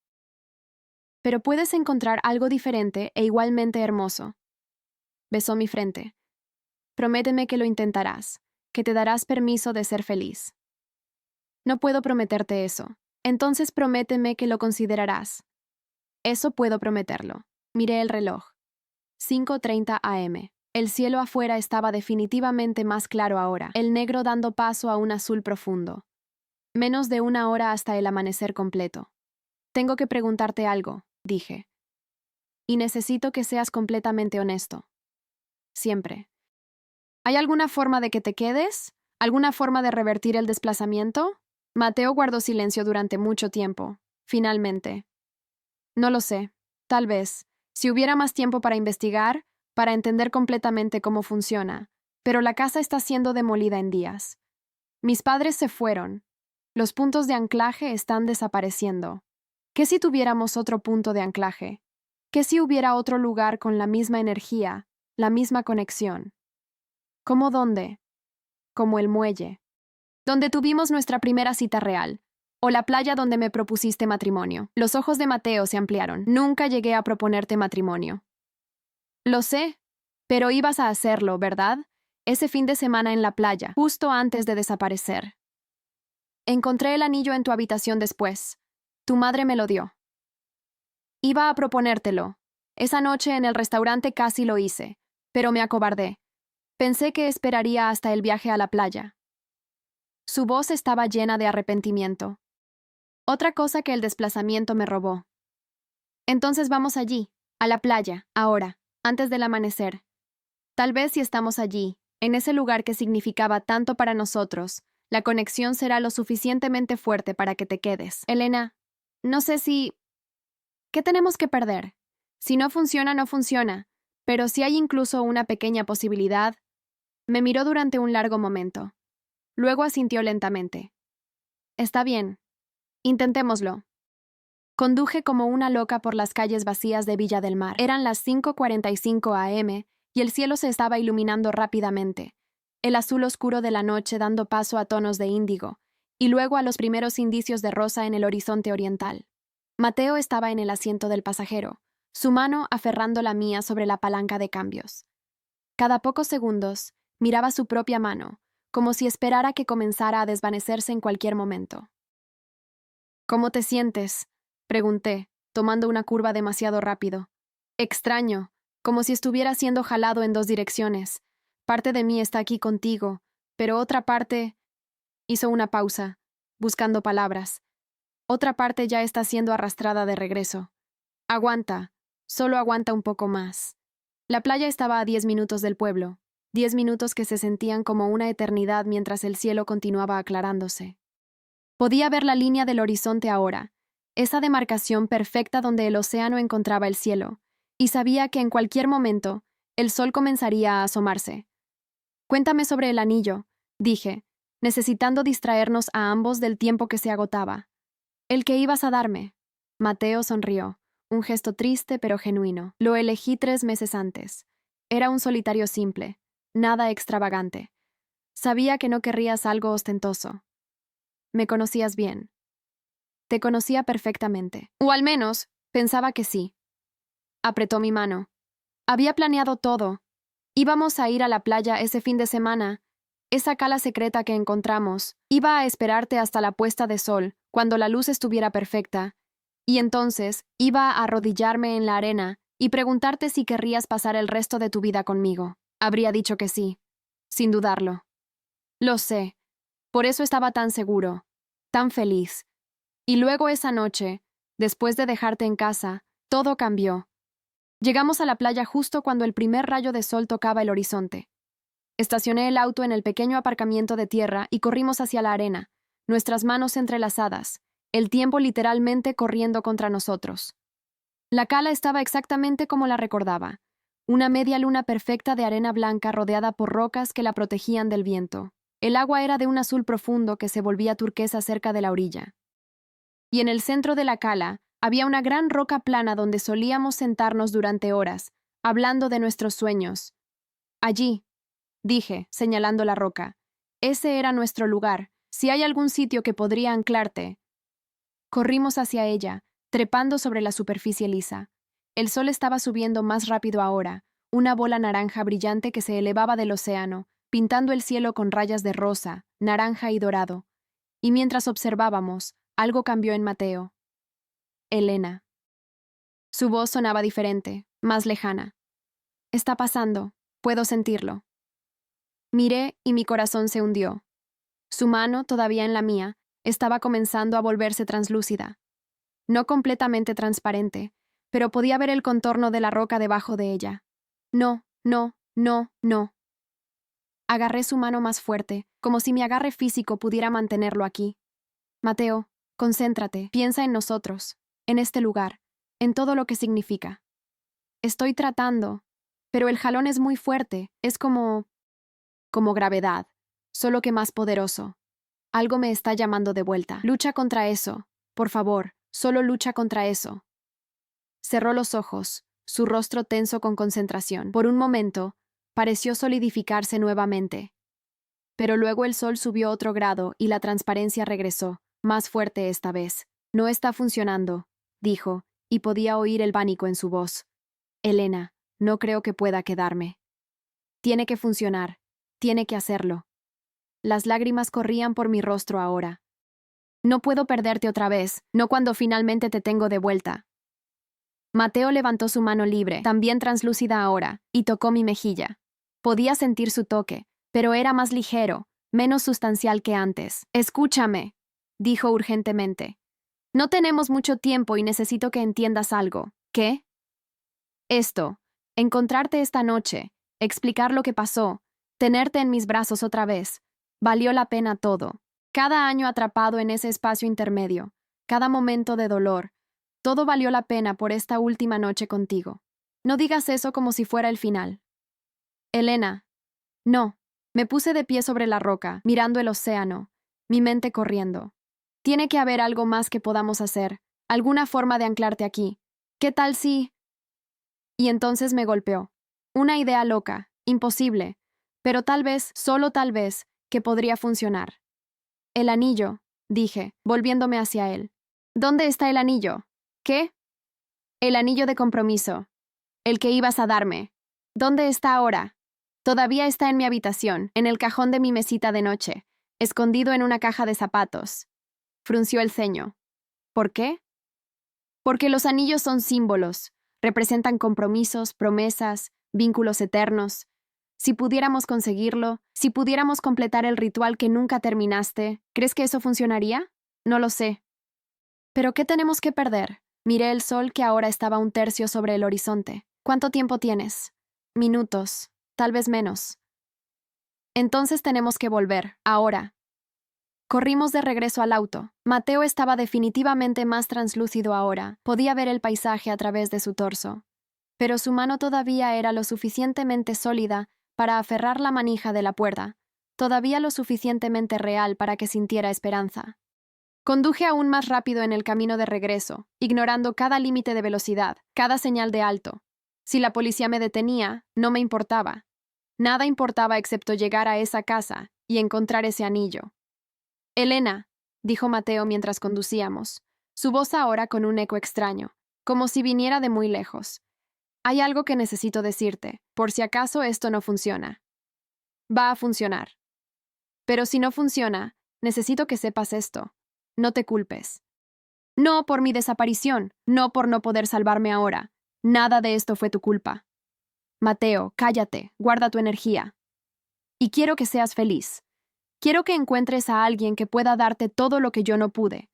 [SPEAKER 1] Pero puedes encontrar algo diferente e igualmente hermoso. Besó mi frente. Prométeme que lo intentarás, que te darás permiso de ser feliz. No puedo prometerte eso. Entonces prométeme que lo considerarás. Eso puedo prometerlo. Miré el reloj. 5:30 am. El cielo afuera estaba definitivamente más claro ahora, el negro dando paso a un azul profundo. Menos de una hora hasta el amanecer completo. Tengo que preguntarte algo, dije. Y necesito que seas completamente honesto. Siempre. ¿Hay alguna forma de que te quedes? ¿Alguna forma de revertir el desplazamiento? Mateo guardó silencio durante mucho tiempo. Finalmente. No lo sé. Tal vez. Si hubiera más tiempo para investigar, para entender completamente cómo funciona. Pero la casa está siendo demolida en días. Mis padres se fueron. Los puntos de anclaje están desapareciendo. ¿Qué si tuviéramos otro punto de anclaje? ¿Qué si hubiera otro lugar con la misma energía, la misma conexión? ¿Cómo dónde? Como el muelle. Donde tuvimos nuestra primera cita real. O la playa donde me propusiste matrimonio. Los ojos de Mateo se ampliaron. Nunca llegué a proponerte matrimonio. Lo sé, pero ibas a hacerlo, ¿verdad? Ese fin de semana en la playa, justo antes de desaparecer. Encontré el anillo en tu habitación después. Tu madre me lo dio. Iba a proponértelo. Esa noche en el restaurante casi lo hice, pero me acobardé. Pensé que esperaría hasta el viaje a la playa. Su voz estaba llena de arrepentimiento. Otra cosa que el desplazamiento me robó. Entonces vamos allí, a la playa, ahora, antes del amanecer. Tal vez si estamos allí, en ese lugar que significaba tanto para nosotros, la conexión será lo suficientemente fuerte para que te quedes. Elena, no sé si... ¿Qué tenemos que perder? Si no funciona, no funciona, pero si hay incluso una pequeña posibilidad... Me miró durante un largo momento. Luego asintió lentamente. Está bien. Intentémoslo. Conduje como una loca por las calles vacías de Villa del Mar. Eran las 5:45 am y el cielo se estaba iluminando rápidamente, el azul oscuro de la noche dando paso a tonos de índigo, y luego a los primeros indicios de rosa en el horizonte oriental. Mateo estaba en el asiento del pasajero, su mano aferrando la mía sobre la palanca de cambios. Cada pocos segundos, miraba su propia mano, como si esperara que comenzara a desvanecerse en cualquier momento. ¿Cómo te sientes?, pregunté, tomando una curva demasiado rápido. Extraño, como si estuviera siendo jalado en dos direcciones. Parte de mí está aquí contigo, pero otra parte... Hizo una pausa, buscando palabras. Otra parte ya está siendo arrastrada de regreso. Aguanta, solo aguanta un poco más. La playa estaba a 10 minutos del pueblo, 10 minutos que se sentían como una eternidad mientras el cielo continuaba aclarándose. Podía ver la línea del horizonte ahora, esa demarcación perfecta donde el océano encontraba el cielo, y sabía que en cualquier momento el sol comenzaría a asomarse. Cuéntame sobre el anillo, dije, necesitando distraernos a ambos del tiempo que se agotaba. El que ibas a darme. Mateo sonrió, un gesto triste pero genuino. Lo elegí 3 meses antes. Era un solitario simple, nada extravagante. Sabía que no querrías algo ostentoso. Me conocías bien. Te conocía perfectamente. O al menos, pensaba que sí. Apretó mi mano. Había planeado todo. Íbamos a ir a la playa ese fin de semana. Esa cala secreta que encontramos. Iba a esperarte hasta la puesta de sol, cuando la luz estuviera perfecta. Y entonces iba a arrodillarme en la arena y preguntarte si querrías pasar el resto de tu vida conmigo. Habría dicho que sí, sin dudarlo. Lo sé. Por eso estaba tan seguro, tan feliz. Y luego esa noche, después de dejarte en casa, todo cambió. Llegamos a la playa justo cuando el primer rayo de sol tocaba el horizonte. Estacioné el auto en el pequeño aparcamiento de tierra y corrimos hacia la arena, nuestras manos entrelazadas, el tiempo literalmente corriendo contra nosotros. La cala estaba exactamente como la recordaba, una media luna perfecta de arena blanca rodeada por rocas que la protegían del viento. El agua era de un azul profundo que se volvía turquesa cerca de la orilla. Y en el centro de la cala, Había una gran roca plana donde solíamos sentarnos durante horas, hablando de nuestros sueños. Allí, dije, señalando la roca. Ese era nuestro lugar. Si hay algún sitio que podría anclarte. Corrimos hacia ella, trepando sobre la superficie lisa. El sol estaba subiendo más rápido ahora, una bola naranja brillante que se elevaba del océano, pintando el cielo con rayas de rosa, naranja y dorado. Y mientras observábamos, algo cambió en Mateo. Elena. Su voz sonaba diferente, más lejana. Está pasando, puedo sentirlo. Miré y mi corazón se hundió. Su mano, todavía en la mía, estaba comenzando a volverse translúcida. No completamente transparente, pero podía ver el contorno de la roca debajo de ella. No, no, no, no. Agarré su mano más fuerte, como si mi agarre físico pudiera mantenerlo aquí. Mateo, concéntrate, piensa en nosotros, en este lugar, en todo lo que significa. Estoy tratando, pero el jalón es muy fuerte, es como gravedad, solo que más poderoso. Algo me está llamando de vuelta. Lucha contra eso, por favor, solo lucha contra eso. Cerró los ojos, su rostro tenso con concentración. Por un momento, pareció solidificarse nuevamente. Pero luego el sol subió otro grado y la transparencia regresó, más fuerte esta vez. No está funcionando, dijo, y podía oír el pánico en su voz. Elena, no creo que pueda quedarme. Tiene que funcionar, tiene que hacerlo. Las lágrimas corrían por mi rostro ahora. No puedo perderte otra vez, no cuando finalmente te tengo de vuelta. Mateo levantó su mano libre, también translúcida ahora, y tocó mi mejilla. Podía sentir su toque, pero era más ligero, menos sustancial que antes. Escúchame, dijo urgentemente. No tenemos mucho tiempo y necesito que entiendas algo. ¿Qué? Esto, encontrarte esta noche, explicar lo que pasó, tenerte en mis brazos otra vez, valió la pena todo. Cada año atrapado en ese espacio intermedio, cada momento de dolor, todo valió la pena por esta última noche contigo. No digas eso como si fuera el final. Elena. No. Me puse de pie sobre la roca, mirando el océano, mi mente corriendo. Tiene que haber algo más que podamos hacer, alguna forma de anclarte aquí. ¿Qué tal si...? Y entonces me golpeó. Una idea loca, imposible, pero tal vez, solo tal vez, que podría funcionar. El anillo, dije, volviéndome hacia él. ¿Dónde está el anillo? ¿Qué? El anillo de compromiso. El que ibas a darme. ¿Dónde está ahora? Todavía está en mi habitación, en el cajón de mi mesita de noche, escondido en una caja de zapatos. Frunció el ceño. ¿Por qué? Porque los anillos son símbolos, representan compromisos, promesas, vínculos eternos. Si pudiéramos conseguirlo, si pudiéramos completar el ritual que nunca terminaste, ¿crees que eso funcionaría? No lo sé. ¿Pero qué tenemos que perder? Miré el sol que ahora estaba un tercio sobre el horizonte. ¿Cuánto tiempo tienes? Minutos, tal vez menos. Entonces tenemos que volver, ahora. Corrimos de regreso al auto. Mateo estaba definitivamente más translúcido ahora. Podía ver el paisaje a través de su torso. Pero su mano todavía era lo suficientemente sólida para aferrar la manija de la puerta, todavía lo suficientemente real para que sintiera esperanza. Conduje aún más rápido en el camino de regreso, ignorando cada límite de velocidad, cada señal de alto. Si la policía me detenía, no me importaba. Nada importaba excepto llegar a esa casa y encontrar ese anillo. Elena, dijo Mateo mientras conducíamos, su voz ahora con un eco extraño, como si viniera de muy lejos. Hay algo que necesito decirte, por si acaso esto no funciona. Va a funcionar. Pero si no funciona, necesito que sepas esto. No te culpes. No por mi desaparición, no por no poder salvarme ahora. Nada de esto fue tu culpa. Mateo, cállate, guarda tu energía. Y quiero que seas feliz. Quiero que encuentres a alguien que pueda darte todo lo que yo no pude.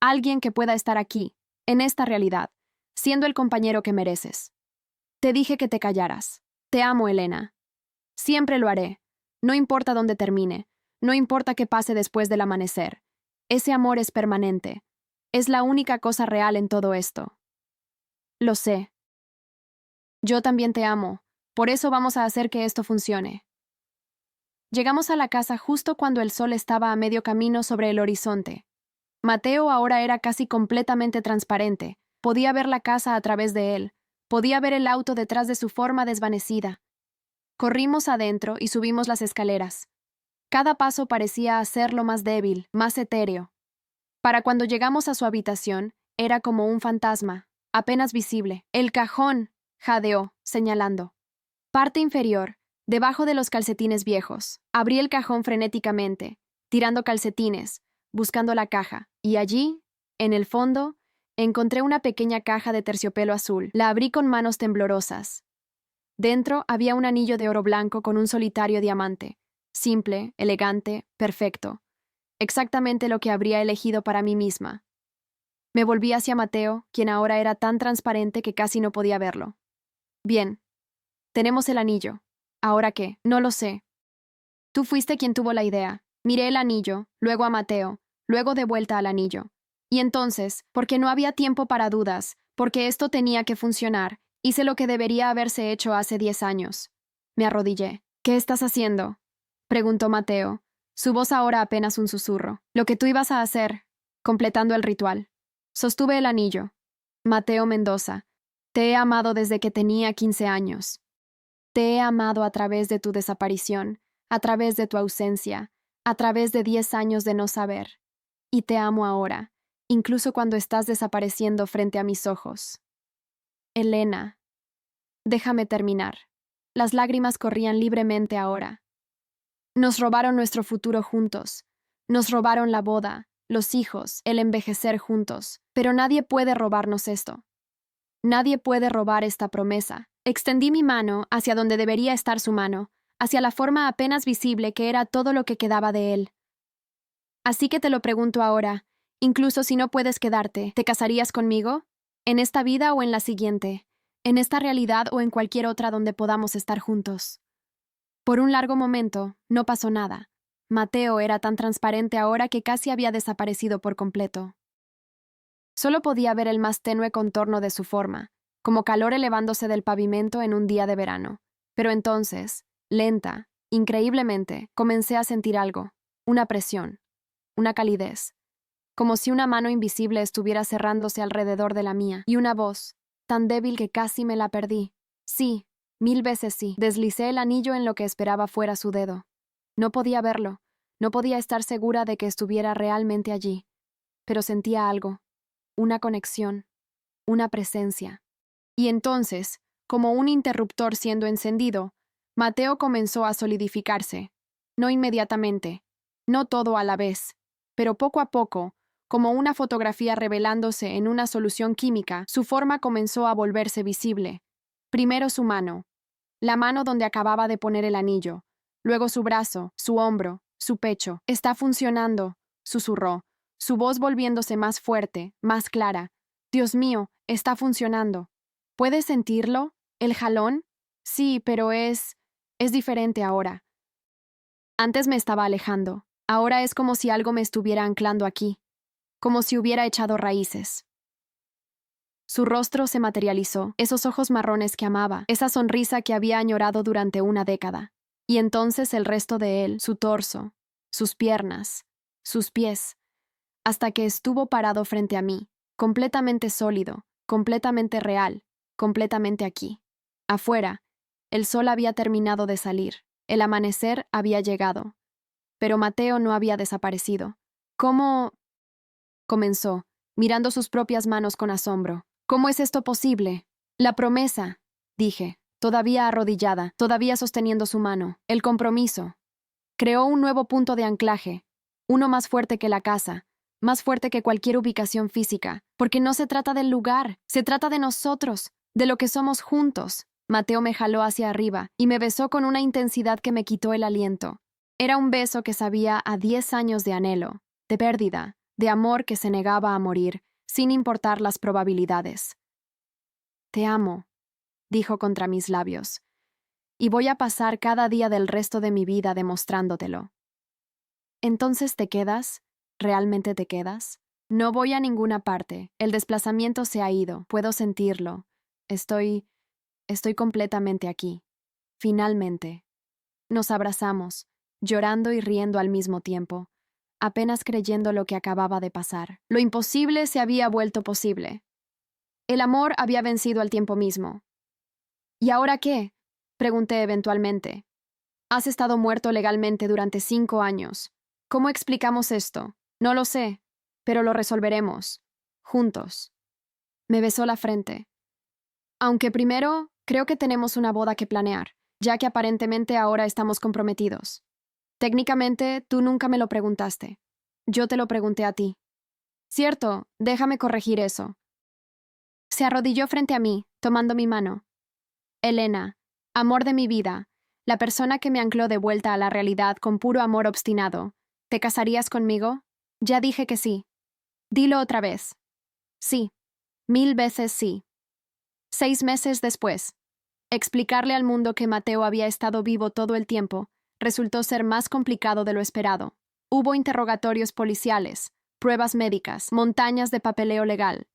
[SPEAKER 1] Alguien que pueda estar aquí, en esta realidad, siendo el compañero que mereces. Te dije que te callaras. Te amo, Elena. Siempre lo haré. No importa dónde termine. No importa qué pase después del amanecer. Ese amor es permanente. Es la única cosa real en todo esto. Lo sé. Yo también te amo. Por eso vamos a hacer que esto funcione. Llegamos a la casa justo cuando el sol estaba a medio camino sobre el horizonte. Mateo ahora era casi completamente transparente, Podía ver la casa a través de él. Podía ver el auto detrás de su forma desvanecida. Corrimos adentro y subimos las escaleras. Cada paso parecía hacerlo más débil, más etéreo. Para cuando llegamos a su habitación, era como un fantasma, apenas visible. El cajón, jadeó, señalando. Parte inferior, debajo de los calcetines viejos. Abrí el cajón frenéticamente, tirando calcetines, buscando la caja, y allí, en el fondo, encontré una pequeña caja de terciopelo azul. La abrí con manos temblorosas. Dentro había un anillo de oro blanco con un solitario diamante. Simple, elegante, perfecto. Exactamente lo que habría elegido para mí misma. Me volví hacia Mateo, quien ahora era tan transparente que casi no podía verlo. Bien. Tenemos el anillo. ¿Ahora qué? No lo sé. Tú fuiste quien tuvo la idea. Miré el anillo, luego a Mateo, luego de vuelta al anillo. Y entonces, porque no había tiempo para dudas, porque esto tenía que funcionar, hice lo que debería haberse hecho hace 10 años. Me arrodillé. ¿Qué estás haciendo?, preguntó Mateo, su voz ahora apenas un susurro. Lo que tú ibas a hacer, completando el ritual. Sostuve el anillo. Mateo Mendoza, te he amado desde que tenía 15 años. Te he amado a través de tu desaparición, a través de tu ausencia, a través de 10 años de no saber. Y te amo ahora, incluso cuando estás desapareciendo frente a mis ojos. Elena, déjame terminar. Las lágrimas corrían libremente ahora. Nos robaron nuestro futuro juntos. Nos robaron la boda, los hijos, el envejecer juntos. Pero nadie puede robarnos esto. Nadie puede robar esta promesa. Extendí mi mano hacia donde debería estar su mano, hacia la forma apenas visible que era todo lo que quedaba de él. Así que te lo pregunto ahora, incluso si no puedes quedarte, ¿te casarías conmigo? ¿En esta vida o en la siguiente? ¿En esta realidad o en cualquier otra donde podamos estar juntos? Por un largo momento, no pasó nada. Mateo era tan transparente ahora que casi había desaparecido por completo. Solo podía ver el más tenue contorno de su forma, como calor elevándose del pavimento en un día de verano. Pero entonces, lenta, increíblemente, comencé a sentir algo, una presión, una calidez, como si una mano invisible estuviera cerrándose alrededor de la mía, y una voz, tan débil que casi me la perdí. Sí, 1000 veces sí. Deslicé el anillo en lo que esperaba fuera su dedo. No podía verlo, no podía estar segura de que estuviera realmente allí, pero sentía algo, una conexión, una presencia. Y entonces, como un interruptor siendo encendido, Mateo comenzó a solidificarse. No inmediatamente, no todo a la vez, pero poco a poco, como una fotografía revelándose en una solución química, su forma comenzó a volverse visible. Primero su mano, la mano donde acababa de poner el anillo, luego su brazo, su hombro, su pecho. Está funcionando, susurró, su voz volviéndose más fuerte, más clara. Dios mío, está funcionando. ¿Puedes sentirlo? ¿El jalón? Sí, pero es diferente ahora. Antes me estaba alejando. Ahora es como si algo me estuviera anclando aquí, como si hubiera echado raíces. Su rostro se materializó, esos ojos marrones que amaba, esa sonrisa que había añorado durante una década. Y entonces el resto de él, su torso, sus piernas, sus pies, hasta que estuvo parado frente a mí, completamente sólido, completamente real, completamente aquí. Afuera, el sol había terminado de salir, el amanecer había llegado. Pero Mateo no había desaparecido. ¿Cómo? Comenzó, mirando sus propias manos con asombro. ¿Cómo es esto posible? La promesa, dije, todavía arrodillada, todavía sosteniendo su mano. El compromiso. Creó un nuevo punto de anclaje, uno más fuerte que la casa, más fuerte que cualquier ubicación física, porque no se trata del lugar, se trata de nosotros, de lo que somos juntos. Mateo me jaló hacia arriba y me besó con una intensidad que me quitó el aliento. Era un beso que sabía a 10 años de anhelo, de pérdida, de amor que se negaba a morir, sin importar las probabilidades. Te amo, dijo contra mis labios, y voy a pasar cada día del resto de mi vida demostrándotelo. ¿Entonces te quedas? ¿Realmente te quedas? No voy a ninguna parte. El desplazamiento se ha ido. Puedo sentirlo. Estoy completamente aquí. Finalmente. Nos abrazamos, llorando y riendo al mismo tiempo, apenas creyendo lo que acababa de pasar. Lo imposible se había vuelto posible. El amor había vencido al tiempo mismo. ¿Y ahora qué? Pregunté eventualmente. Has estado muerto legalmente durante 5 años. ¿Cómo explicamos esto? No lo sé, pero lo resolveremos. Juntos. Me besó la frente. Aunque primero, creo que tenemos una boda que planear, ya que aparentemente ahora estamos comprometidos. Técnicamente, tú nunca me lo preguntaste. Yo te lo pregunté a ti. Cierto, déjame corregir eso. Se arrodilló frente a mí, tomando mi mano. Elena, amor de mi vida, la persona que me ancló de vuelta a la realidad con puro amor obstinado, ¿te casarías conmigo? Ya dije que sí. Dilo otra vez. Sí. 1000 veces sí. 6 meses después. Explicarle al mundo que Mateo había estado vivo todo el tiempo resultó ser más complicado de lo esperado. Hubo interrogatorios policiales, pruebas médicas, montañas de papeleo legal.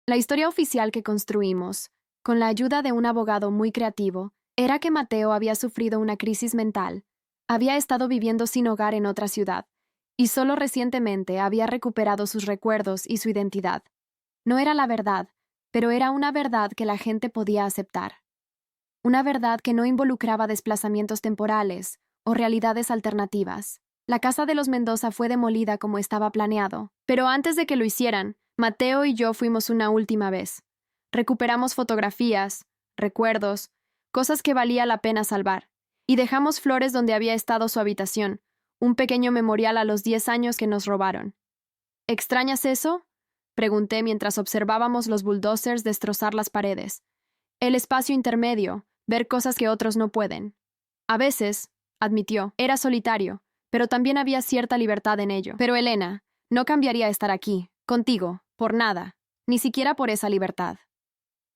[SPEAKER 1] La historia oficial que construimos, con la ayuda de un abogado muy creativo, era que Mateo había sufrido una crisis mental, había estado viviendo sin hogar en otra ciudad, y solo recientemente había recuperado sus recuerdos y su identidad. No era la verdad, pero era una verdad que la gente podía aceptar. Una verdad que no involucraba desplazamientos temporales o realidades alternativas. La casa de los Mendoza fue demolida como estaba planeado, pero antes de que lo hicieran, Mateo y yo fuimos una última vez. Recuperamos fotografías, recuerdos, cosas que valía la pena salvar, y dejamos flores donde había estado su habitación, un pequeño memorial a los 10 años que nos robaron. ¿Extrañas eso? Pregunté mientras observábamos los bulldozers destrozar las paredes. El espacio intermedio, ver cosas que otros no pueden. A veces, admitió, era solitario, pero también había cierta libertad en ello. Pero Elena, no cambiaría estar aquí, contigo, por nada, ni siquiera por esa libertad.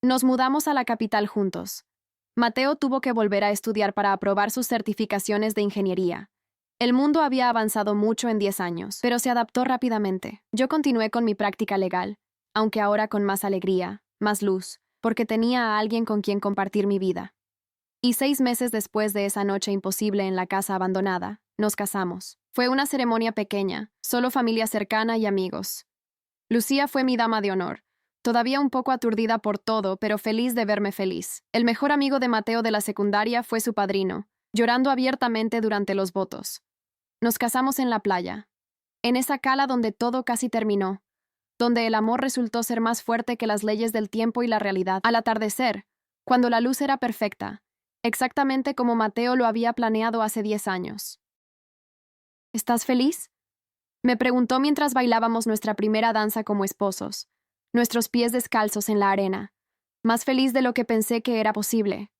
[SPEAKER 1] Nos mudamos a la capital juntos. Mateo tuvo que volver a estudiar para aprobar sus certificaciones de ingeniería. El mundo había avanzado mucho en 10 años, pero se adaptó rápidamente. Yo continué con mi práctica legal, aunque ahora con más alegría, más luz, porque tenía a alguien con quien compartir mi vida. Y 6 meses después de esa noche imposible en la casa abandonada, nos casamos. Fue una ceremonia pequeña, solo familia cercana y amigos. Lucía fue mi dama de honor, todavía un poco aturdida por todo, pero feliz de verme feliz. El mejor amigo de Mateo de la secundaria fue su padrino, llorando abiertamente durante los votos. Nos casamos en la playa, en esa cala donde todo casi terminó, donde el amor resultó ser más fuerte que las leyes del tiempo y la realidad. Al atardecer, cuando la luz era perfecta, exactamente como Mateo lo había planeado hace 10 años. ¿Estás feliz? Me preguntó mientras bailábamos nuestra primera danza como esposos, nuestros pies descalzos en la arena, más feliz de lo que pensé que era posible.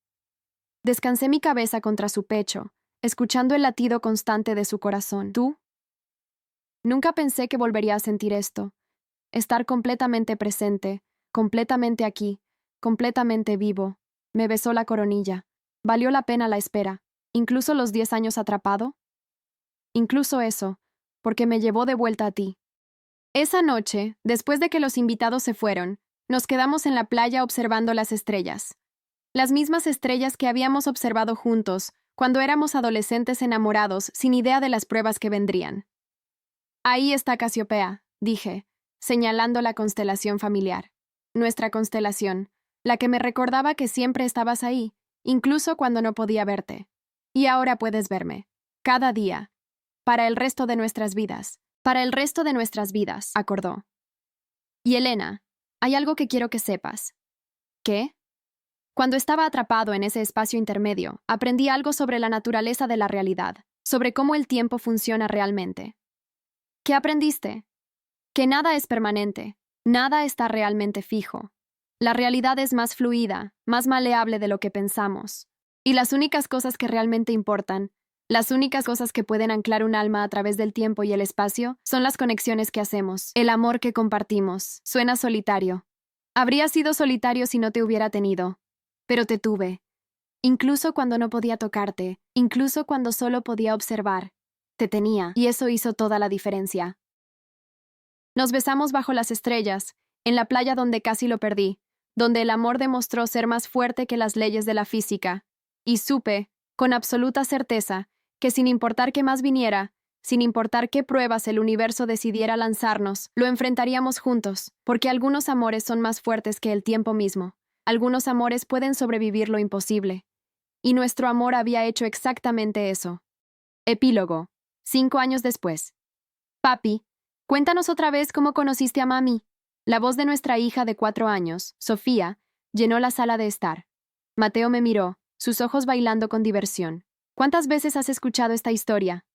[SPEAKER 1] Descansé mi cabeza contra su pecho, escuchando el latido constante de su corazón. ¿Tú? Nunca pensé que volvería a sentir esto. Estar completamente presente, completamente aquí, completamente vivo. Me besó la coronilla. ¿Valió la pena la espera? ¿Incluso los 10 años atrapado? Incluso eso, porque me llevó de vuelta a ti. Esa noche, después de que los invitados se fueron, nos quedamos en la playa observando las estrellas. Las mismas estrellas que habíamos observado juntos cuando éramos adolescentes enamorados sin idea de las pruebas que vendrían. Ahí está Casiopea, dije, señalando la constelación familiar. Nuestra constelación, la que me recordaba que siempre estabas ahí, incluso cuando no podía verte. Y ahora puedes verme. Cada día. Para el resto de nuestras vidas. Para el resto de nuestras vidas, acordó. Y Elena, hay algo que quiero que sepas. ¿Qué? Cuando estaba atrapado en ese espacio intermedio, aprendí algo sobre la naturaleza de la realidad, sobre cómo el tiempo funciona realmente. ¿Qué aprendiste? Que nada es permanente, nada está realmente fijo. La realidad es más fluida, más maleable de lo que pensamos. Y las únicas cosas que realmente importan, las únicas cosas que pueden anclar un alma a través del tiempo y el espacio, son las conexiones que hacemos, el amor que compartimos. Suena solitario. Habría sido solitario si no te hubiera tenido. Pero te tuve. Incluso cuando no podía tocarte, incluso cuando solo podía observar, te tenía, y eso hizo toda la diferencia. Nos besamos bajo las estrellas, en la playa donde casi lo perdí, donde el amor demostró ser más fuerte que las leyes de la física, y supe, con absoluta certeza, que sin importar qué más viniera, Sin importar qué pruebas el universo decidiera lanzarnos, lo enfrentaríamos juntos, porque algunos amores son más fuertes que el tiempo mismo. Algunos amores pueden sobrevivir lo imposible. Y nuestro amor había hecho exactamente eso. Epílogo. 5 años después. Papi, cuéntanos otra vez cómo conociste a mami. La voz de nuestra hija de 4 años, Sofía, llenó la sala de estar. Mateo me miró, sus ojos bailando con diversión. ¿Cuántas veces has escuchado esta historia?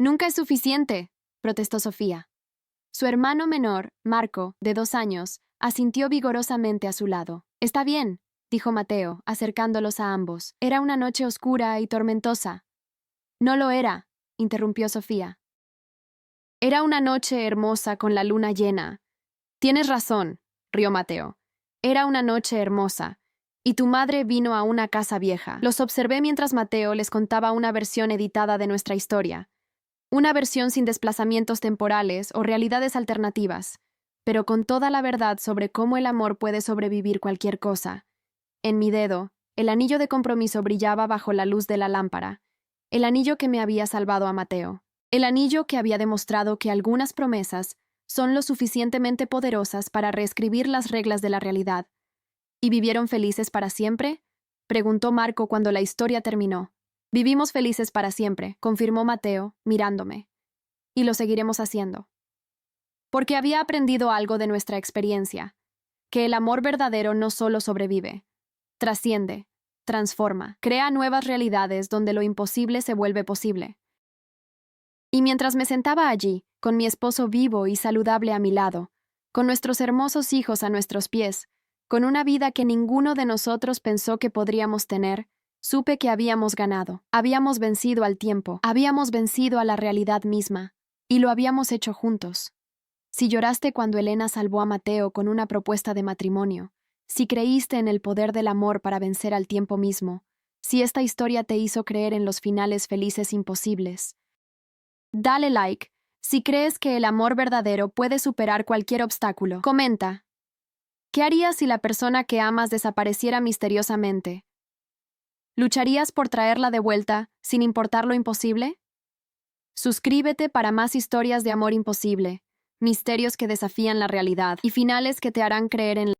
[SPEAKER 1] Nunca es suficiente, protestó Sofía. Su hermano menor, Marco, de 2 años, asintió vigorosamente a su lado. Está bien, dijo Mateo, acercándolos a ambos. Era una noche oscura y tormentosa. No lo era, interrumpió Sofía. Era una noche hermosa con la luna llena. Tienes razón, rió Mateo. Era una noche hermosa. Y tu madre vino a una casa vieja. Los observé mientras Mateo les contaba una versión editada de nuestra historia. Una versión sin desplazamientos temporales o realidades alternativas, pero con toda la verdad sobre cómo el amor puede sobrevivir cualquier cosa. En mi dedo, el anillo de compromiso brillaba bajo la luz de la lámpara, el anillo que me había salvado a Mateo, el anillo que había demostrado que algunas promesas son lo suficientemente poderosas para reescribir las reglas de la realidad. ¿Y vivieron felices para siempre? Preguntó Marco cuando la historia terminó. Vivimos felices para siempre, confirmó Mateo, mirándome. Y lo seguiremos haciendo. Porque había aprendido algo de nuestra experiencia, que el amor verdadero no solo sobrevive, trasciende, transforma, crea nuevas realidades donde lo imposible se vuelve posible. Y mientras me sentaba allí, con mi esposo vivo y saludable a mi lado, con nuestros hermosos hijos a nuestros pies, con una vida que ninguno de nosotros pensó que podríamos tener, supe que habíamos ganado, habíamos vencido al tiempo, habíamos vencido a la realidad misma, y lo habíamos hecho juntos. Si lloraste cuando Elena salvó a Mateo con una propuesta de matrimonio, si creíste en el poder del amor para vencer al tiempo mismo, si esta historia te hizo creer en los finales felices imposibles, dale like si crees que el amor verdadero puede superar cualquier obstáculo. Comenta. ¿Qué harías si la persona que amas desapareciera misteriosamente? ¿Lucharías por traerla de vuelta, sin importar lo imposible? Suscríbete para más historias de amor imposible, misterios que desafían la realidad y finales que te harán creer en